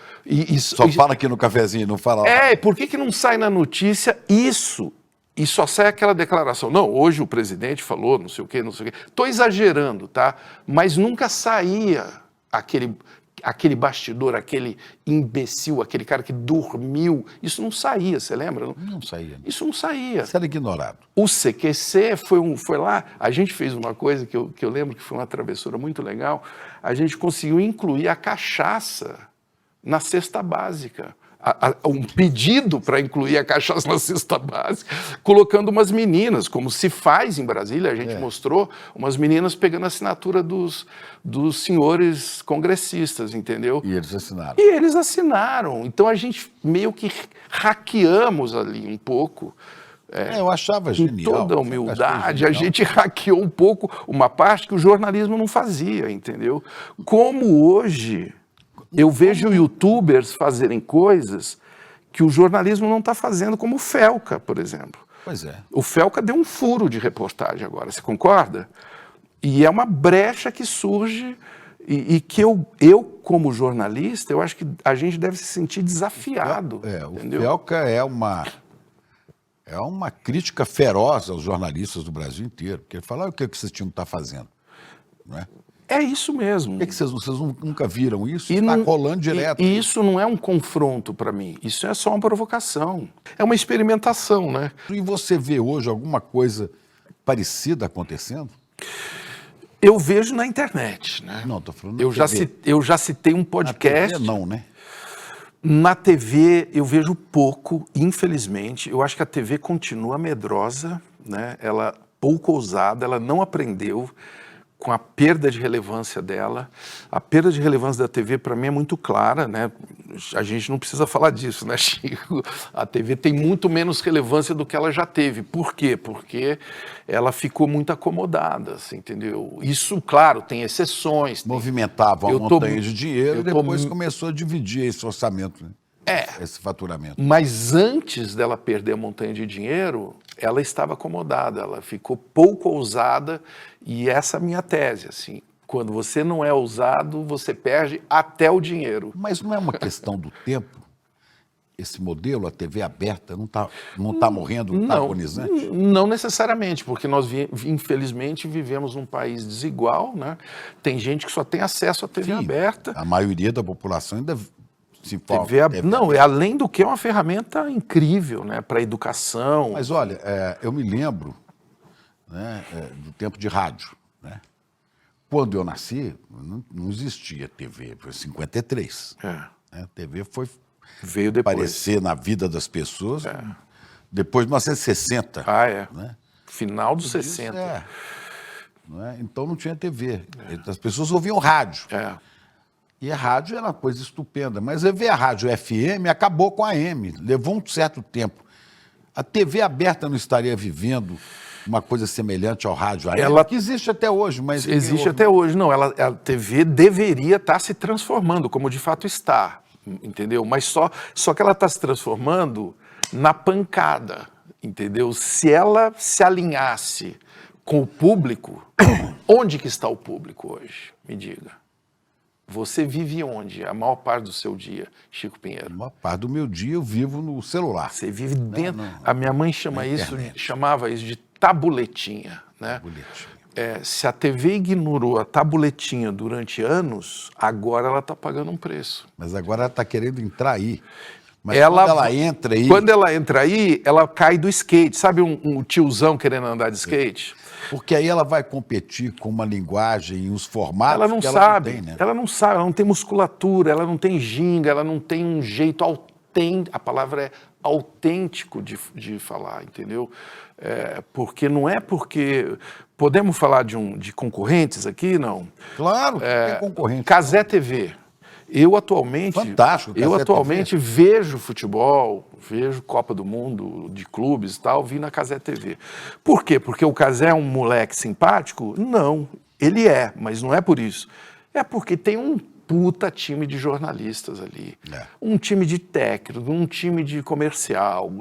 Só fala aqui no cafezinho, não fala lá. Por que não sai na notícia isso? E só sai aquela declaração. Não, hoje o presidente falou, não sei o quê, não sei o quê. Estou exagerando, tá? Mas nunca saía aquele bastidor, aquele imbecil, aquele cara que dormiu. Isso não saía, você lembra? Não saía. Isso não saía. Isso era ignorado. O CQC foi lá, a gente fez uma coisa que eu lembro que foi uma travessura muito legal, a gente conseguiu incluir a cachaça na cesta básica. Um pedido para incluir a cachaça na cesta básica, colocando umas meninas, como se faz em Brasília, a gente mostrou, umas meninas pegando a assinatura dos senhores congressistas, entendeu? E eles assinaram. E eles assinaram. Então a gente meio que hackeamos ali um pouco. Eu achava genial. Com toda a humildade, a gente hackeou um pouco uma parte que o jornalismo não fazia, entendeu? Como hoje... eu vejo youtubers fazerem coisas que o jornalismo não está fazendo, como o Felca, por exemplo. Pois é. O Felca deu um furo de reportagem agora, você concorda? E é uma brecha que surge e que eu, como jornalista, eu acho que a gente deve se sentir desafiado. O Felca é uma crítica feroz aos jornalistas do Brasil inteiro, porque ele fala, o que vocês tinham que estar fazendo? Não é? É isso mesmo. Por que vocês nunca viram isso? Está rolando direto. E isso não é um confronto para mim. Isso é só uma provocação. É uma experimentação, né? E você vê hoje alguma coisa parecida acontecendo? Eu vejo na internet, né? Não, estou falando eu já citei um podcast. Na TV não, né? Na TV eu vejo pouco, infelizmente. Eu acho que a TV continua medrosa, né? Ela pouco ousada, ela não aprendeu com a perda de relevância dela. A perda de relevância da TV, para mim, é muito clara, né? A gente não precisa falar disso, né, Chico? A TV tem muito menos relevância do que ela já teve. Por quê? Porque ela ficou muito acomodada, assim, entendeu? Isso, claro, tem exceções. Movimentava uma montanha de dinheiro e depois começou a dividir esse orçamento, né? Esse faturamento. Mas antes dela perder a montanha de dinheiro, ela estava acomodada, ela ficou pouco ousada, e essa é a minha tese, assim, quando você não é ousado, você perde até o dinheiro. Mas não é uma questão do tempo? Esse modelo, a TV aberta, não tá morrendo, não está agonizante? Não necessariamente, porque nós, infelizmente, vivemos num país desigual, né? Tem gente que só tem acesso à TV aberta. A maioria da população ainda... Não, além do que é uma ferramenta incrível, né, para a educação. Mas olha, eu me lembro, né, do tempo de rádio, né? Quando eu nasci, não existia TV, foi 53. Né? A TV veio depois. Aparecer na vida das pessoas depois de 1960. Né? Final dos 60. Né? Então não tinha TV. As pessoas ouviam rádio. E a rádio era uma coisa estupenda, mas ver a rádio FM acabou com a AM, levou um certo tempo. A TV aberta não estaria vivendo uma coisa semelhante ao rádio AM, que existe até hoje, mas... Existe até hoje, não, a TV deveria estar se transformando, como de fato está, entendeu? Mas só que ela está se transformando na pancada, entendeu? Se ela se alinhasse com o público, onde que está o público hoje? Me diga. Você vive onde? A maior parte do seu dia, Chico A Pinheiro? maior parte do meu dia eu vivo no celular. Você vive dentro. A minha mãe chamava isso de tabuletinha, né? Boletim. Se a TV ignorou a tabuletinha durante anos, agora ela está pagando um preço. Mas agora ela está querendo entrar aí. Mas Ela- quando ela entra aí... Quando ela entra aí, ela cai do skate. Sabe um tiozão querendo andar de skate? Porque aí ela vai competir com uma linguagem e uns formatos Ela não que sabe, ela não tem, né? ela não sabe, ela não tem musculatura, ela não tem ginga, ela não tem um jeito autêntico, a palavra é autêntico de falar, entendeu? Porque não é porque... Podemos falar de concorrentes aqui? Não. Claro, que é concorrente. Cazé TV. Eu atualmente, Fantástico, Cazé atualmente vejo futebol, vejo Copa do Mundo de clubes e tal, vi na Cazé TV. Por quê? Porque o Cazé é um moleque simpático? Não, ele é, mas não é por isso. É porque tem um puta time de jornalistas ali, um time de técnico, um time de comercial,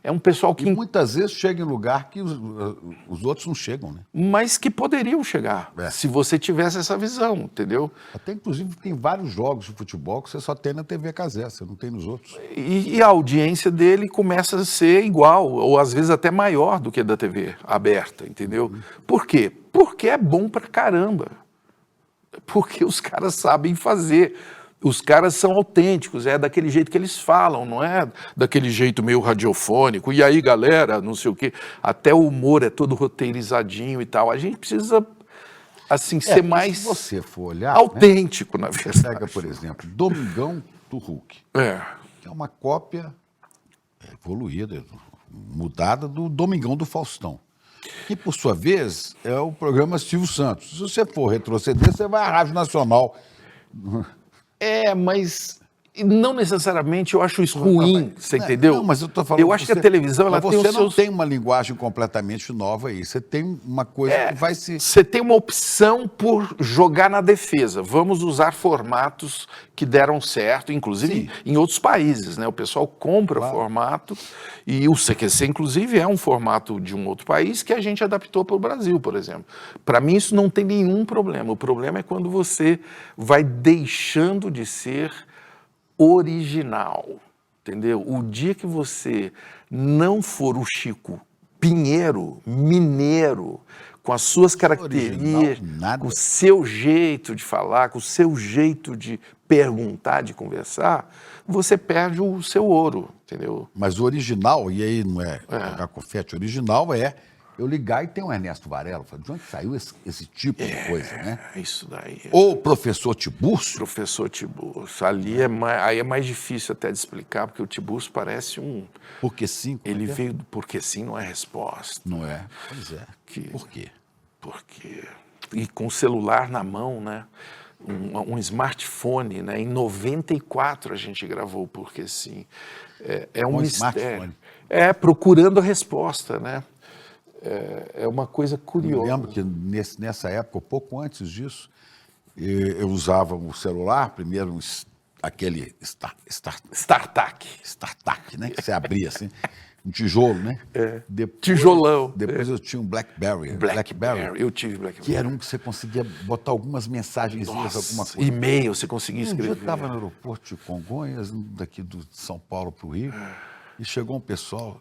é um pessoal que... E muitas vezes chega em lugar que os outros não chegam, né? Mas que poderiam chegar, É. se você tivesse essa visão, entendeu? Até, inclusive, tem vários jogos de futebol que você só tem na TV Cazé, você não tem nos outros. E a audiência dele começa a ser igual, ou às vezes até maior do que a da TV aberta, entendeu? Por quê? Porque é bom pra caramba. Porque os caras sabem fazer. Os caras são autênticos, é daquele jeito que eles falam, não é daquele jeito meio radiofônico. E aí, galera, não sei o quê. Até o humor é todo roteirizadinho e tal. A gente precisa, assim, ser mais Se você for olhar, autêntico, na né? verdade. Pega, por exemplo, Domingão do Hulk, É. que é uma cópia evoluída, mudada do Domingão do Faustão. Que, por sua vez, é o programa Silvio Santos. Se você for retroceder, você vai à Rádio Nacional. Mas não necessariamente eu acho isso ruim, você entendeu? Não, mas eu estou falando... Eu acho que a televisão, ela mas tem os você não seus... tem uma linguagem completamente nova aí. Você tem uma coisa que vai se... Você tem uma opção por jogar na defesa. Vamos usar formatos que deram certo, inclusive em outros países, né? O pessoal compra formato e o CQC, inclusive, é um formato de um outro país que a gente adaptou para o Brasil, por exemplo. Para mim, isso não tem nenhum problema. O problema é quando você vai deixando de ser original, entendeu? O dia que você não for o Chico Pinheiro, mineiro, com as suas características, nada. com o seu jeito de falar, com o seu jeito de perguntar, de conversar, você perde o seu ouro, entendeu? Mas o original, e aí não é jogar confete, o original é eu ligar e tem um Ernesto Varela. Falei, de onde saiu esse tipo de coisa, né? Isso daí. Ou o professor Tiburcio. Professor Tiburcio. Ali aí é mais difícil até de explicar, porque o Tiburcio parece um... Porque sim. Ele veio do porque sim, não é resposta. Não é? Pois é. Que- Por quê? Porque... E com o celular na mão, né? Um smartphone, né? Em 94 a gente gravou o Porque Sim. É um Com mistério. smartphone. Procurando a resposta, né? É uma coisa Eu curiosa. lembro que nessa época, um pouco antes disso, eu usava o celular, primeiro aquele StarTAC, né? Que você abria assim, um tijolo, né? Tijolão. Depois eu tinha um BlackBerry. Eu tive BlackBerry. Que era um que você conseguia botar algumas mensagens, alguma Nossa, coisa. e-mail, você conseguia Um dia eu escrever. estava no aeroporto de Congonhas, daqui de São Paulo para o Rio, e chegou um pessoal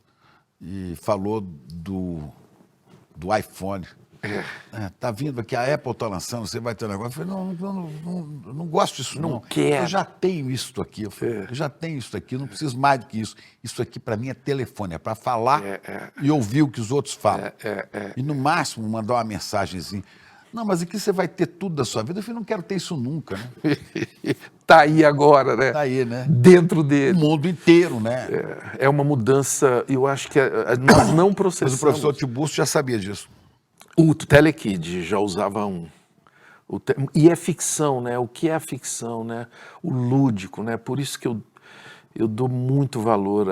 e falou do iPhone. Tá vindo aqui, a Apple está lançando, você vai ter um negócio. Eu falei, não gosto disso, não. quero. Eu já tenho isso aqui. Eu falei, eu já tenho isso aqui, não preciso mais do que isso. Isso aqui para mim é telefone, é para falar e ouvir o que os outros falam. E no máximo mandar uma mensagenzinha. Não, mas aqui você vai ter tudo da sua vida. Eu falei, não quero ter isso nunca, né? Tá aí agora, né? Tá aí, né? Dentro O dele. mundo inteiro, né? É uma mudança, eu acho que nós não Mas o processamos. professor Tiburcio já sabia disso. O Telekid já usava um. E é ficção, né? O que é a ficção, né? O lúdico, né? Por isso que eu dou muito valor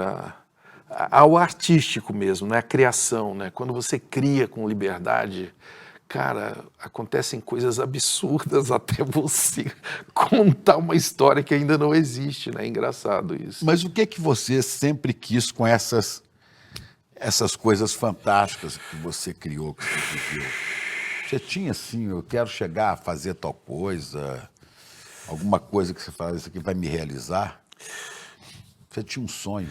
ao artístico mesmo, né? A criação, né? Quando você cria com liberdade, cara, acontecem coisas absurdas até você contar uma história que ainda não existe, né? É engraçado isso. Mas o que você sempre quis com essas coisas fantásticas que você criou, que você viveu? Você tinha assim, eu quero chegar a fazer tal coisa. Alguma coisa que você fala, isso aqui vai me realizar? Você tinha um sonho?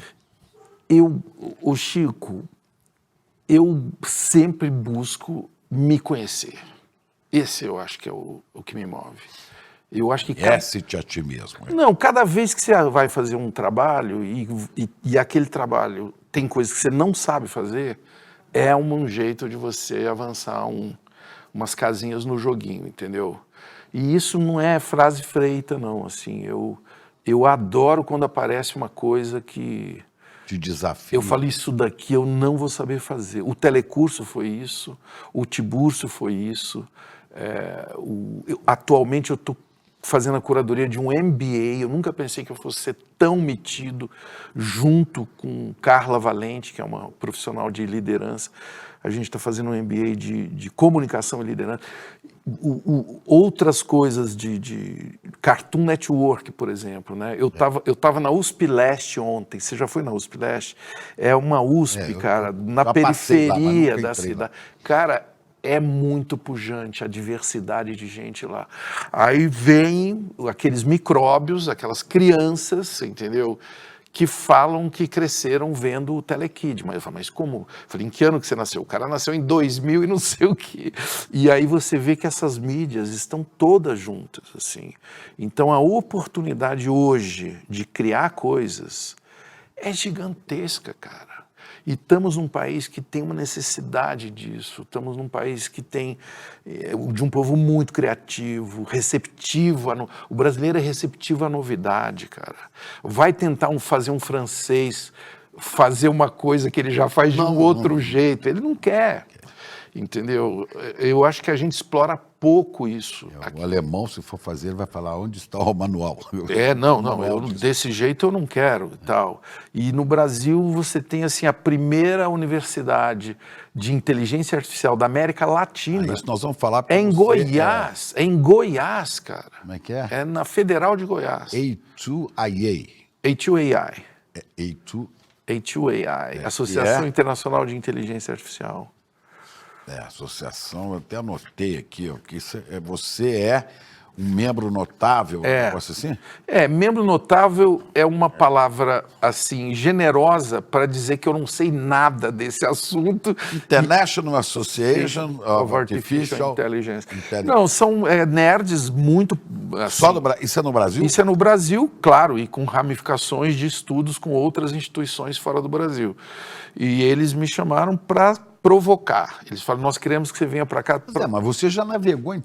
O Chico, eu sempre busco me conhecer. Esse eu acho que é o que me move. Eu acho que Conhece-te a ti mesmo. Não, cada vez que você vai fazer um trabalho e aquele trabalho tem coisas que você não sabe fazer, é um jeito de você avançar umas casinhas no joguinho, entendeu? E isso não é frase feita, não. Assim, eu adoro quando aparece uma coisa que de desafio. Eu falei, isso daqui eu não vou saber fazer. O telecurso foi isso, o Tiburcio foi isso. Atualmente eu estou fazendo a curadoria de um MBA, eu nunca pensei que eu fosse ser tão metido, junto com Carla Valente, que é uma profissional de liderança. A gente está fazendo um MBA de comunicação e liderança. Outras coisas de Cartoon Network, por exemplo, né? Eu tava na USP Leste ontem. Você já foi na USP Leste? É uma USP, cara, na periferia da cidade. Cara, é muito pujante a diversidade de gente lá. Aí vem aqueles micróbios, aquelas crianças, entendeu? Que falam que cresceram vendo o Telekid. Mas eu falo, mas como? Eu falei, em que ano que você nasceu? O cara nasceu em 2000 e não sei o quê. E aí você vê que essas mídias estão todas juntas, assim. Então a oportunidade hoje de criar coisas é gigantesca, cara. E estamos num país que tem uma necessidade disso. Estamos num país que tem de um povo muito criativo, receptivo. O brasileiro é receptivo à novidade, cara. Vai tentar fazer um francês fazer uma coisa que ele já faz de um outro jeito. Ele não quer. Entendeu? Eu acho que a gente explora pouco isso. O alemão, se for fazer, ele vai falar onde está o manual. Desse jeito eu não quero e tal. E no Brasil você tem assim a primeira universidade de inteligência artificial da América Latina. Isso nós vamos falar. É em Goiás, é em Goiás, cara. Como é que é? É na Federal de Goiás. A2IA. A2AI. A2. A2AI, Associação Internacional de Inteligência Artificial. Associação, eu até anotei aqui, ó, que você é um membro notável, um negócio assim? Membro notável é uma palavra, assim, generosa para dizer que eu não sei nada desse assunto. International Association of Artificial Intelligence. Não, são nerds muito... Assim, isso é no Brasil? Isso é no Brasil, claro, e com ramificações de estudos com outras instituições fora do Brasil. E eles me chamaram para provocar. Eles falam, nós queremos que você venha para cá. Mas você já navegou em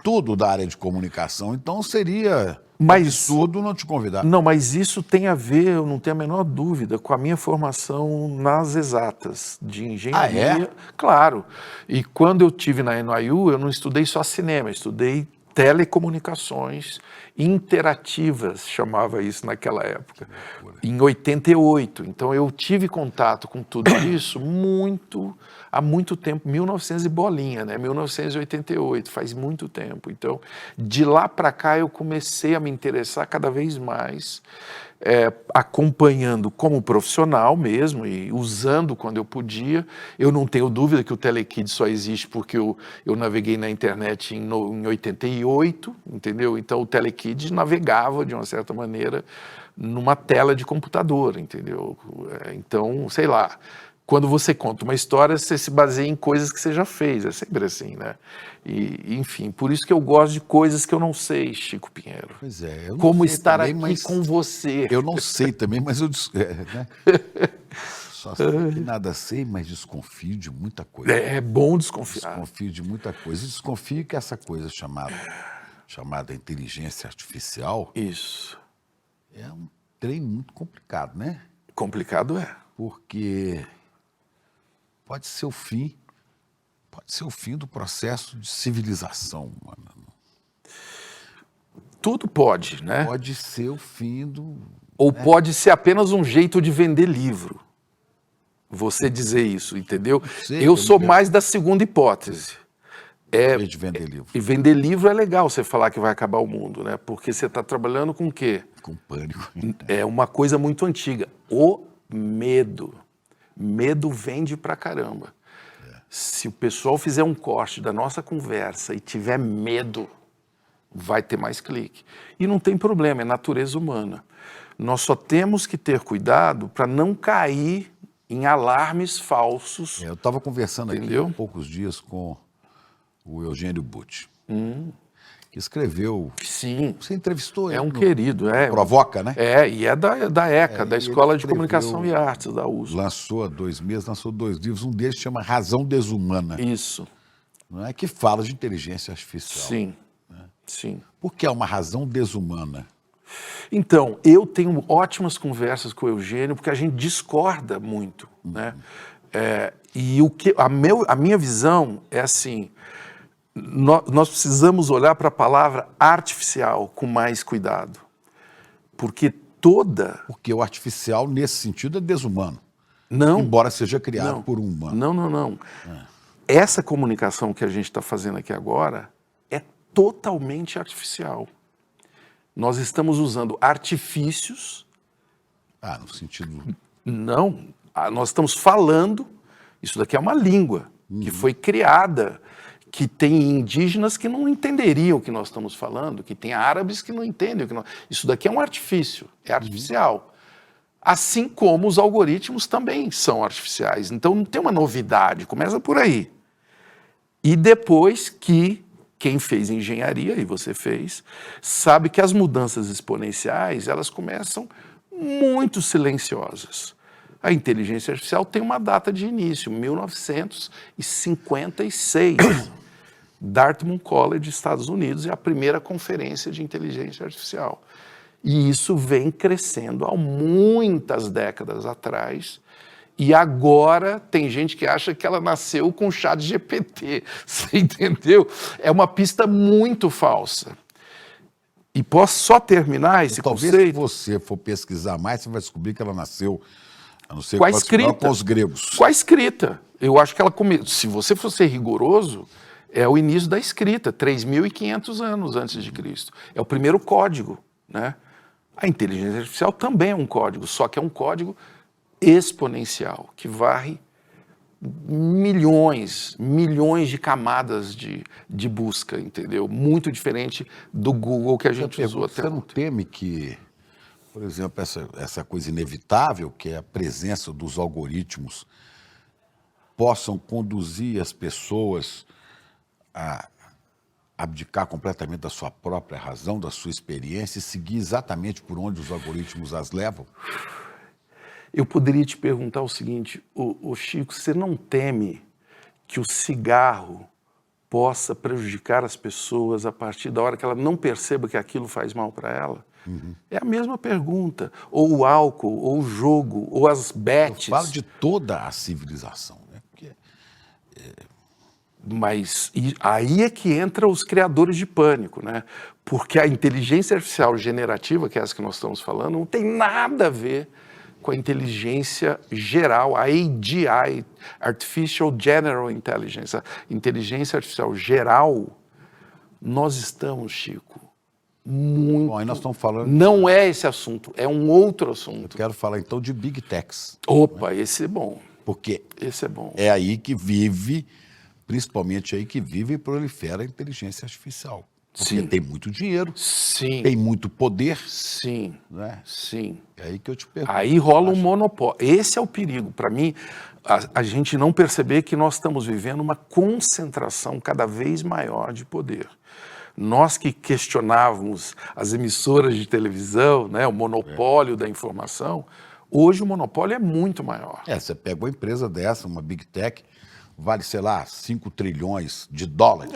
tudo da área de comunicação, então seria absurdo não te convidar. Não, mas isso tem a ver, eu não tenho a menor dúvida, com a minha formação nas exatas, de engenharia. Ah, é? Claro. E quando eu estive na NYU, eu não estudei só cinema, eu estudei telecomunicações interativas, chamava isso naquela época, em 88. Então eu tive contato com tudo isso há muito tempo, 1900 e bolinha, né? 1988, faz muito tempo. Então, de lá para cá eu comecei a me interessar cada vez mais, acompanhando como profissional mesmo e usando quando eu podia. Eu não tenho dúvida que o Telekid só existe porque eu naveguei na internet em 88, entendeu? Então o Telekid navegava de uma certa maneira numa tela de computador, entendeu? Então, sei lá, quando você conta uma história, você se baseia em coisas que você já fez, é sempre assim, né? E, enfim, por isso que eu gosto de coisas que eu não sei, Chico Pinheiro. Pois é. Eu não como sei estar também, aqui com você. Eu não sei também, mas eu... né? Só sei que nada sei, mas desconfio de muita coisa. É bom desconfiar. Desconfio de muita coisa. E desconfio que essa coisa chamada inteligência artificial... Isso. É um trem muito complicado, né? Complicado é. Porque pode ser o fim do processo de civilização humana. Tudo pode, né? Pode ser o fim do... Ou pode ser apenas um jeito de vender livro. Você dizer isso, entendeu? Eu sou mais da segunda hipótese. De vender livro. E vender livro é legal você falar que vai acabar o mundo, né? Porque você está trabalhando com o quê? Com pânico. É uma coisa muito antiga. O medo. Medo vende pra caramba. Se o pessoal fizer um corte da nossa conversa e tiver medo, vai ter mais clique. E não tem problema, é natureza humana. Nós só temos que ter cuidado para não cair em alarmes falsos. Eu estava conversando Entendeu? aqui há poucos dias com o Eugênio Butti, que escreveu... Sim, Você entrevistou ele é um no querido. Provoca, né? E é da ECA, da ele Escola de escreveu- Comunicação e Artes, da USP. Lançou há 2 meses, lançou 2 livros, um deles chama Razão Desumana, Isso, não é? Que fala de inteligência artificial. sim, sim. Por que é uma razão desumana? Então, eu tenho ótimas conversas com o Eugênio, porque a gente discorda muito, né? E a minha visão é assim, nós precisamos olhar para a palavra artificial com mais cuidado, porque Porque o artificial, nesse sentido, é desumano, Não, embora seja criado não, por um humano. não. Essa comunicação que a gente está fazendo aqui agora é totalmente artificial. Nós estamos usando artifícios. No sentido... Não, nós estamos falando, isso daqui é uma língua que foi criada, que tem indígenas que não entenderiam o que nós estamos falando, que tem árabes que não entendem o que nós... Isso daqui é um artifício, é artificial. Assim como os algoritmos também são artificiais. Então não tem uma novidade, começa por aí. E depois que quem fez engenharia, e você fez, sabe que as mudanças exponenciais, elas começam muito silenciosas. A inteligência artificial tem uma data de início, 1956. Dartmouth College, Estados Unidos, é a primeira conferência de inteligência artificial. E isso vem crescendo há muitas décadas atrás. E agora tem gente que acha que ela nasceu com o ChatGPT. Você entendeu? É uma pista muito falsa. E posso só terminar esse Talvez conceito? se você for pesquisar mais, você vai descobrir que ela nasceu, a não ser Com a escrita. com os gregos. Com a escrita. Eu acho que ela se você for ser rigoroso, é o início da escrita, 3.500 anos antes de Cristo. É o primeiro código, né? A inteligência artificial também é um código, só que é um código exponencial, que varre milhões de camadas de busca, entendeu? Muito diferente do Google que a gente usou até Você não teme que, por exemplo, essa coisa inevitável, que é a presença dos algoritmos, possam conduzir as pessoas a abdicar completamente da sua própria razão, da sua experiência e seguir exatamente por onde os algoritmos as levam? Eu poderia te perguntar o seguinte, Chico, você não teme que o cigarro possa prejudicar as pessoas a partir da hora que ela não perceba que aquilo faz mal para ela? É a mesma pergunta. Ou o álcool, ou o jogo, ou as bets. Eu falo de toda a civilização, né? Porque Mas aí é que entra os criadores de pânico, né? Porque a inteligência artificial generativa, que é essa que nós estamos falando, não tem nada a ver com a inteligência geral, a AGI, Artificial General Intelligence, a inteligência artificial geral. Nós estamos, Chico, muito... Bom, aí nós estamos falando... Não é esse assunto, é um outro assunto. Quero falar então de Big Techs. Opa, esse é bom. Porque Esse é bom. é aí que vive, principalmente aí que vive e prolifera a inteligência artificial. Porque Sim. tem muito dinheiro, Sim. tem muito poder, Sim. né? Sim. É aí que eu te pergunto. Aí rola um monopólio. Esse é o perigo. Para mim, a gente não perceber que nós estamos vivendo uma concentração cada vez maior de poder. Nós que questionávamos as emissoras de televisão, né, o monopólio da informação, hoje o monopólio é muito maior. Você pega uma empresa dessa, uma Big Tech, vale, sei lá, 5 trilhões de dólares.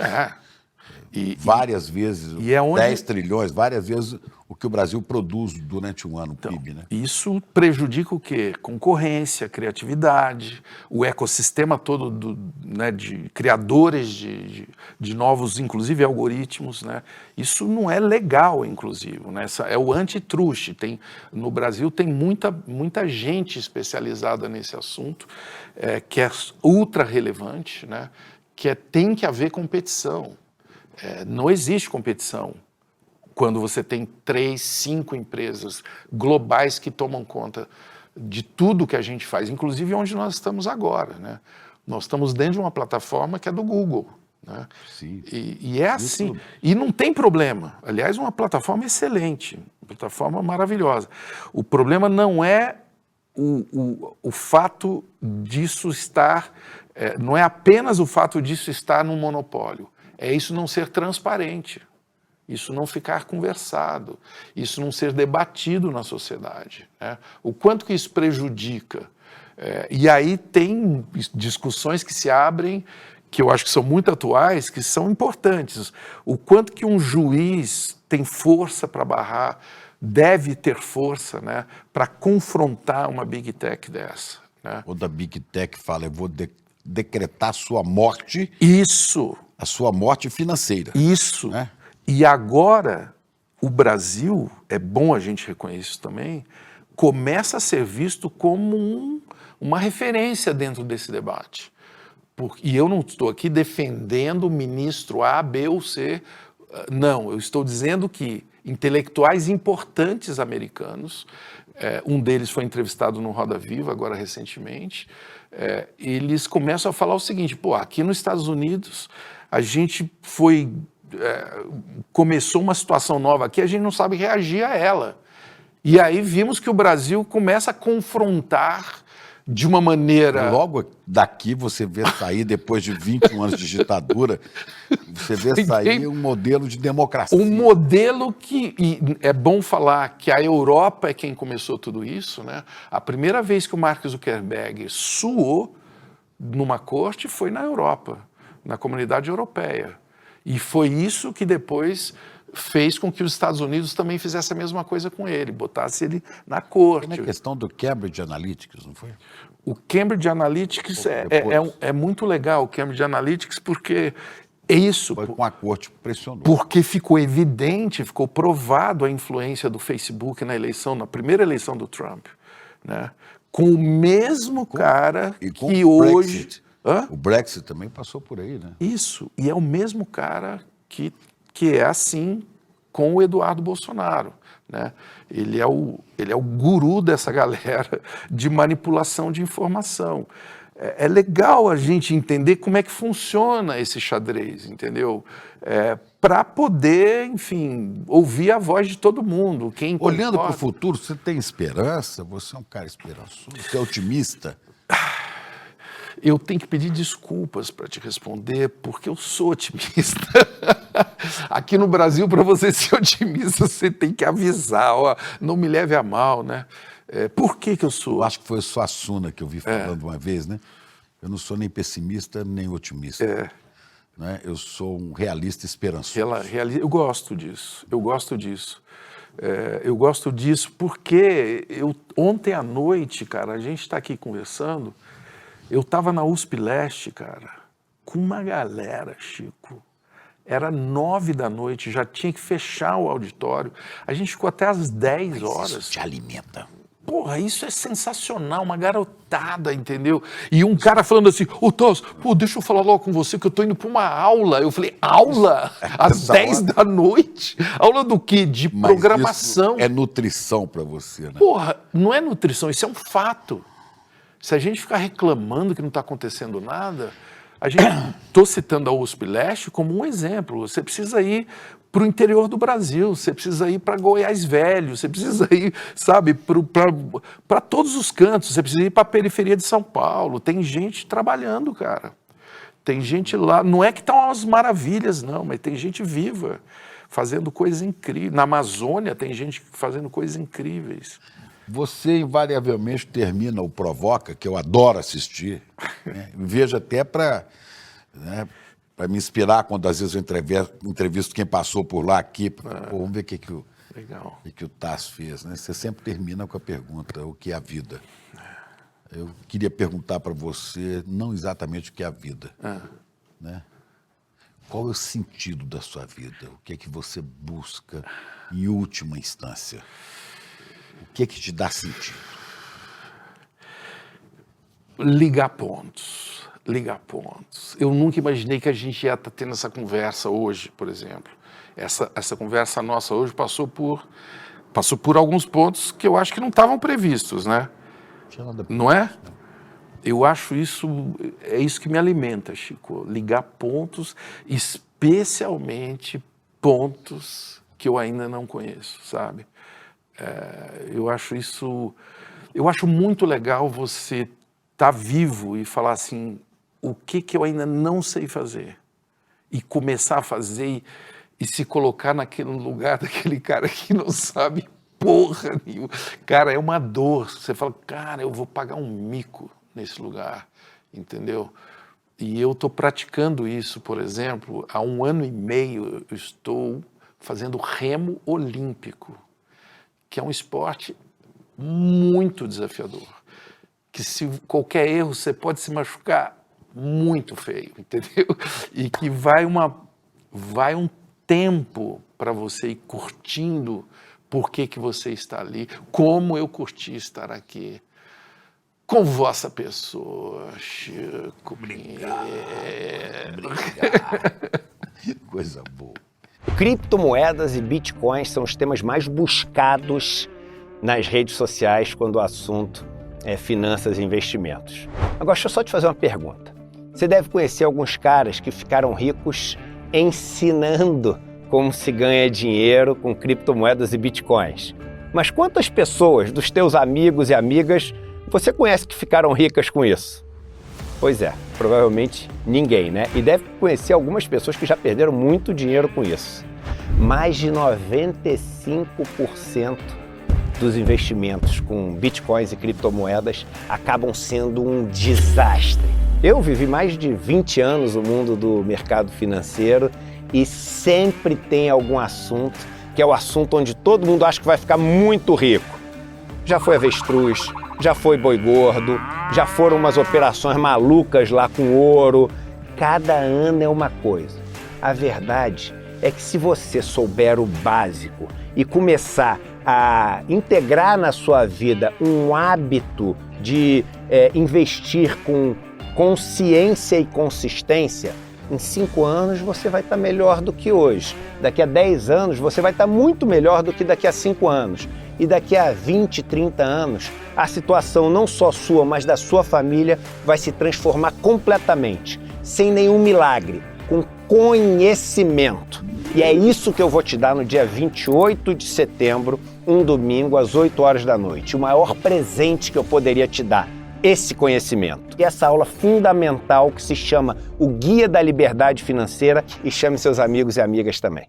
Várias vezes, e é onde... 10 trilhões, várias vezes o que o Brasil produz durante um ano, Então, PIB, né? Isso prejudica o quê? Concorrência, criatividade, o ecossistema todo né, de criadores de novos, inclusive algoritmos, né? Isso não é legal, inclusive, né? É o antitruste. No Brasil tem muita gente especializada nesse assunto, que é ultra relevante, né? Tem que haver competição. Não existe competição quando você tem 3, 5 empresas globais que tomam conta de tudo que a gente faz, inclusive onde nós estamos agora, né? Nós estamos dentro de uma plataforma que é do Google, né? Sim. E é assim. E não tem problema. Aliás, uma plataforma excelente, uma plataforma maravilhosa. O problema não é o fato disso estar... não é apenas o fato disso estar num monopólio. É isso não ser transparente. Isso não ficar conversado. Isso não ser debatido na sociedade, né? O quanto que isso prejudica. E aí tem discussões que se abrem, que eu acho que são muito atuais, que são importantes. O quanto que um juiz tem força para barrar, deve ter força, né, para confrontar uma Big Tech dessa, né? Ou da Big Tech fala, eu vou decretar a sua morte. Isso. A sua morte financeira. Isso. Né? E agora, o Brasil, é bom a gente reconhecer isso também, começa a ser visto como uma referência dentro desse debate. E eu não estou aqui defendendo o ministro A, B ou C. Não, eu estou dizendo que intelectuais importantes americanos, um deles foi entrevistado no Roda Viva, agora recentemente, eles começam a falar o seguinte, aqui nos Estados Unidos a gente começou uma situação nova aqui, a gente não sabe reagir a ela. E aí vimos que o Brasil começa a confrontar de uma maneira... Logo daqui você vê sair, depois de 21 anos de ditadura, você vê sair um modelo de democracia. Um modelo que... E é bom falar que a Europa é quem começou tudo isso, né? A primeira vez que o Mark Zuckerberg suou numa corte foi na Europa, na Comunidade Europeia. E foi isso que depois fez com que os Estados Unidos também fizessem a mesma coisa com ele, botasse ele na corte. Foi na questão do Cambridge Analytics, não foi? O Cambridge Analytics é muito legal, o Cambridge Analytics, porque é isso. Foi com a corte pressionou. Porque ficou evidente, ficou provado a influência do Facebook na primeira eleição do Trump, né? Com o mesmo cara que hoje... O Brexit também passou por aí, né? Isso, e é o mesmo cara que é assim com o Eduardo Bolsonaro, né? Ele é o guru dessa galera de manipulação de informação. É legal a gente entender como é que funciona esse xadrez, entendeu? Para poder, enfim, ouvir a voz de todo mundo. Olhando para o futuro, você tem esperança? Você é um cara esperançoso? Você é otimista? Eu tenho que pedir desculpas para te responder, porque eu sou otimista. Aqui no Brasil, para você ser otimista, você tem que avisar, não me leve a mal, né? Por que eu sou? Eu acho que foi o Suassuna que eu vi falando uma vez, né? Eu não sou nem pessimista, nem otimista. Né? Eu sou um realista esperançoso. Eu gosto disso, eu gosto disso. Eu gosto disso porque ontem à noite, cara, a gente está aqui conversando, eu estava na USP Leste, cara, com uma galera, Chico. Era 9 da noite, já tinha que fechar o auditório. A gente ficou até às 10 horas. Isso te alimenta. Porra, isso é sensacional, uma garotada, entendeu? E um cara falando assim, Taos, deixa eu falar logo com você que eu tô indo para uma aula. Eu falei, aula? Às 10 da noite? Aula do quê? De programação. Isso é nutrição para você, né? Porra, não é nutrição, isso é um fato. Se a gente ficar reclamando que não está acontecendo nada, estou citando a USP Leste como um exemplo. Você precisa ir para o interior do Brasil, você precisa ir para Goiás Velho, você precisa ir, sabe, para todos os cantos, você precisa ir para a periferia de São Paulo. Tem gente trabalhando, cara. Tem gente lá, não é que estão umas maravilhas, não, mas tem gente viva, fazendo coisas incríveis. Na Amazônia tem gente fazendo coisas incríveis. Você invariavelmente termina o Provoca, que eu adoro assistir, né? Vejo até para me inspirar quando às vezes eu entrevisto quem passou por lá aqui. Vamos ver o que o Tass fez, né? Você sempre termina com a pergunta, o que é a vida? Eu queria perguntar para você, não exatamente o que é a vida, né? Qual é o sentido da sua vida? O que é que você busca em última instância? O que é que te dá sentido? Ligar pontos. Eu nunca imaginei que a gente ia estar tendo essa conversa hoje, por exemplo. Essa conversa nossa hoje passou por alguns pontos que eu acho que não estavam previstos, né? Não é? Eu acho é isso que me alimenta, Chico, ligar pontos, especialmente pontos que eu ainda não conheço, sabe? Eu acho muito legal você estar vivo e falar assim, o que eu ainda não sei fazer? E começar a fazer e se colocar naquele lugar daquele cara que não sabe porra nenhuma. Cara, é uma dor. Você fala, cara, eu vou pagar um mico nesse lugar, entendeu? E eu estou praticando isso, por exemplo, há 1 ano e meio eu estou fazendo remo olímpico, que é um esporte muito desafiador, que se qualquer erro você pode se machucar muito feio, entendeu? E que vai um tempo para você ir curtindo por que você está ali, como eu curti estar aqui. Com vossa pessoa, Chico. Obrigado. Coisa boa. Criptomoedas e bitcoins são os temas mais buscados nas redes sociais quando o assunto é finanças e investimentos. Agora, deixa eu só te fazer uma pergunta. Você deve conhecer alguns caras que ficaram ricos ensinando como se ganha dinheiro com criptomoedas e bitcoins. Mas quantas pessoas dos teus amigos e amigas você conhece que ficaram ricas com isso? Pois é, provavelmente ninguém, né? E deve conhecer algumas pessoas que já perderam muito dinheiro com isso. Mais de 95% dos investimentos com bitcoins e criptomoedas acabam sendo um desastre. Eu vivi mais de 20 anos no mundo do mercado financeiro e sempre tem algum assunto que é o assunto onde todo mundo acha que vai ficar muito rico. Já foi avestruz, já foi boi gordo, já foram umas operações malucas lá com ouro. Cada ano é uma coisa. A verdade é que se você souber o básico e começar a integrar na sua vida um hábito de investir com consciência e consistência, em 5 anos você vai estar melhor do que hoje. Daqui a 10 anos você vai estar muito melhor do que daqui a 5 anos. E daqui a 20, 30 anos, a situação não só sua, mas da sua família vai se transformar completamente, sem nenhum milagre, com conhecimento. E é isso que eu vou te dar no dia 28 de setembro, um domingo, às 8 horas da noite. O maior presente que eu poderia te dar, esse conhecimento. E essa aula fundamental que se chama o Guia da Liberdade Financeira, e chame seus amigos e amigas também.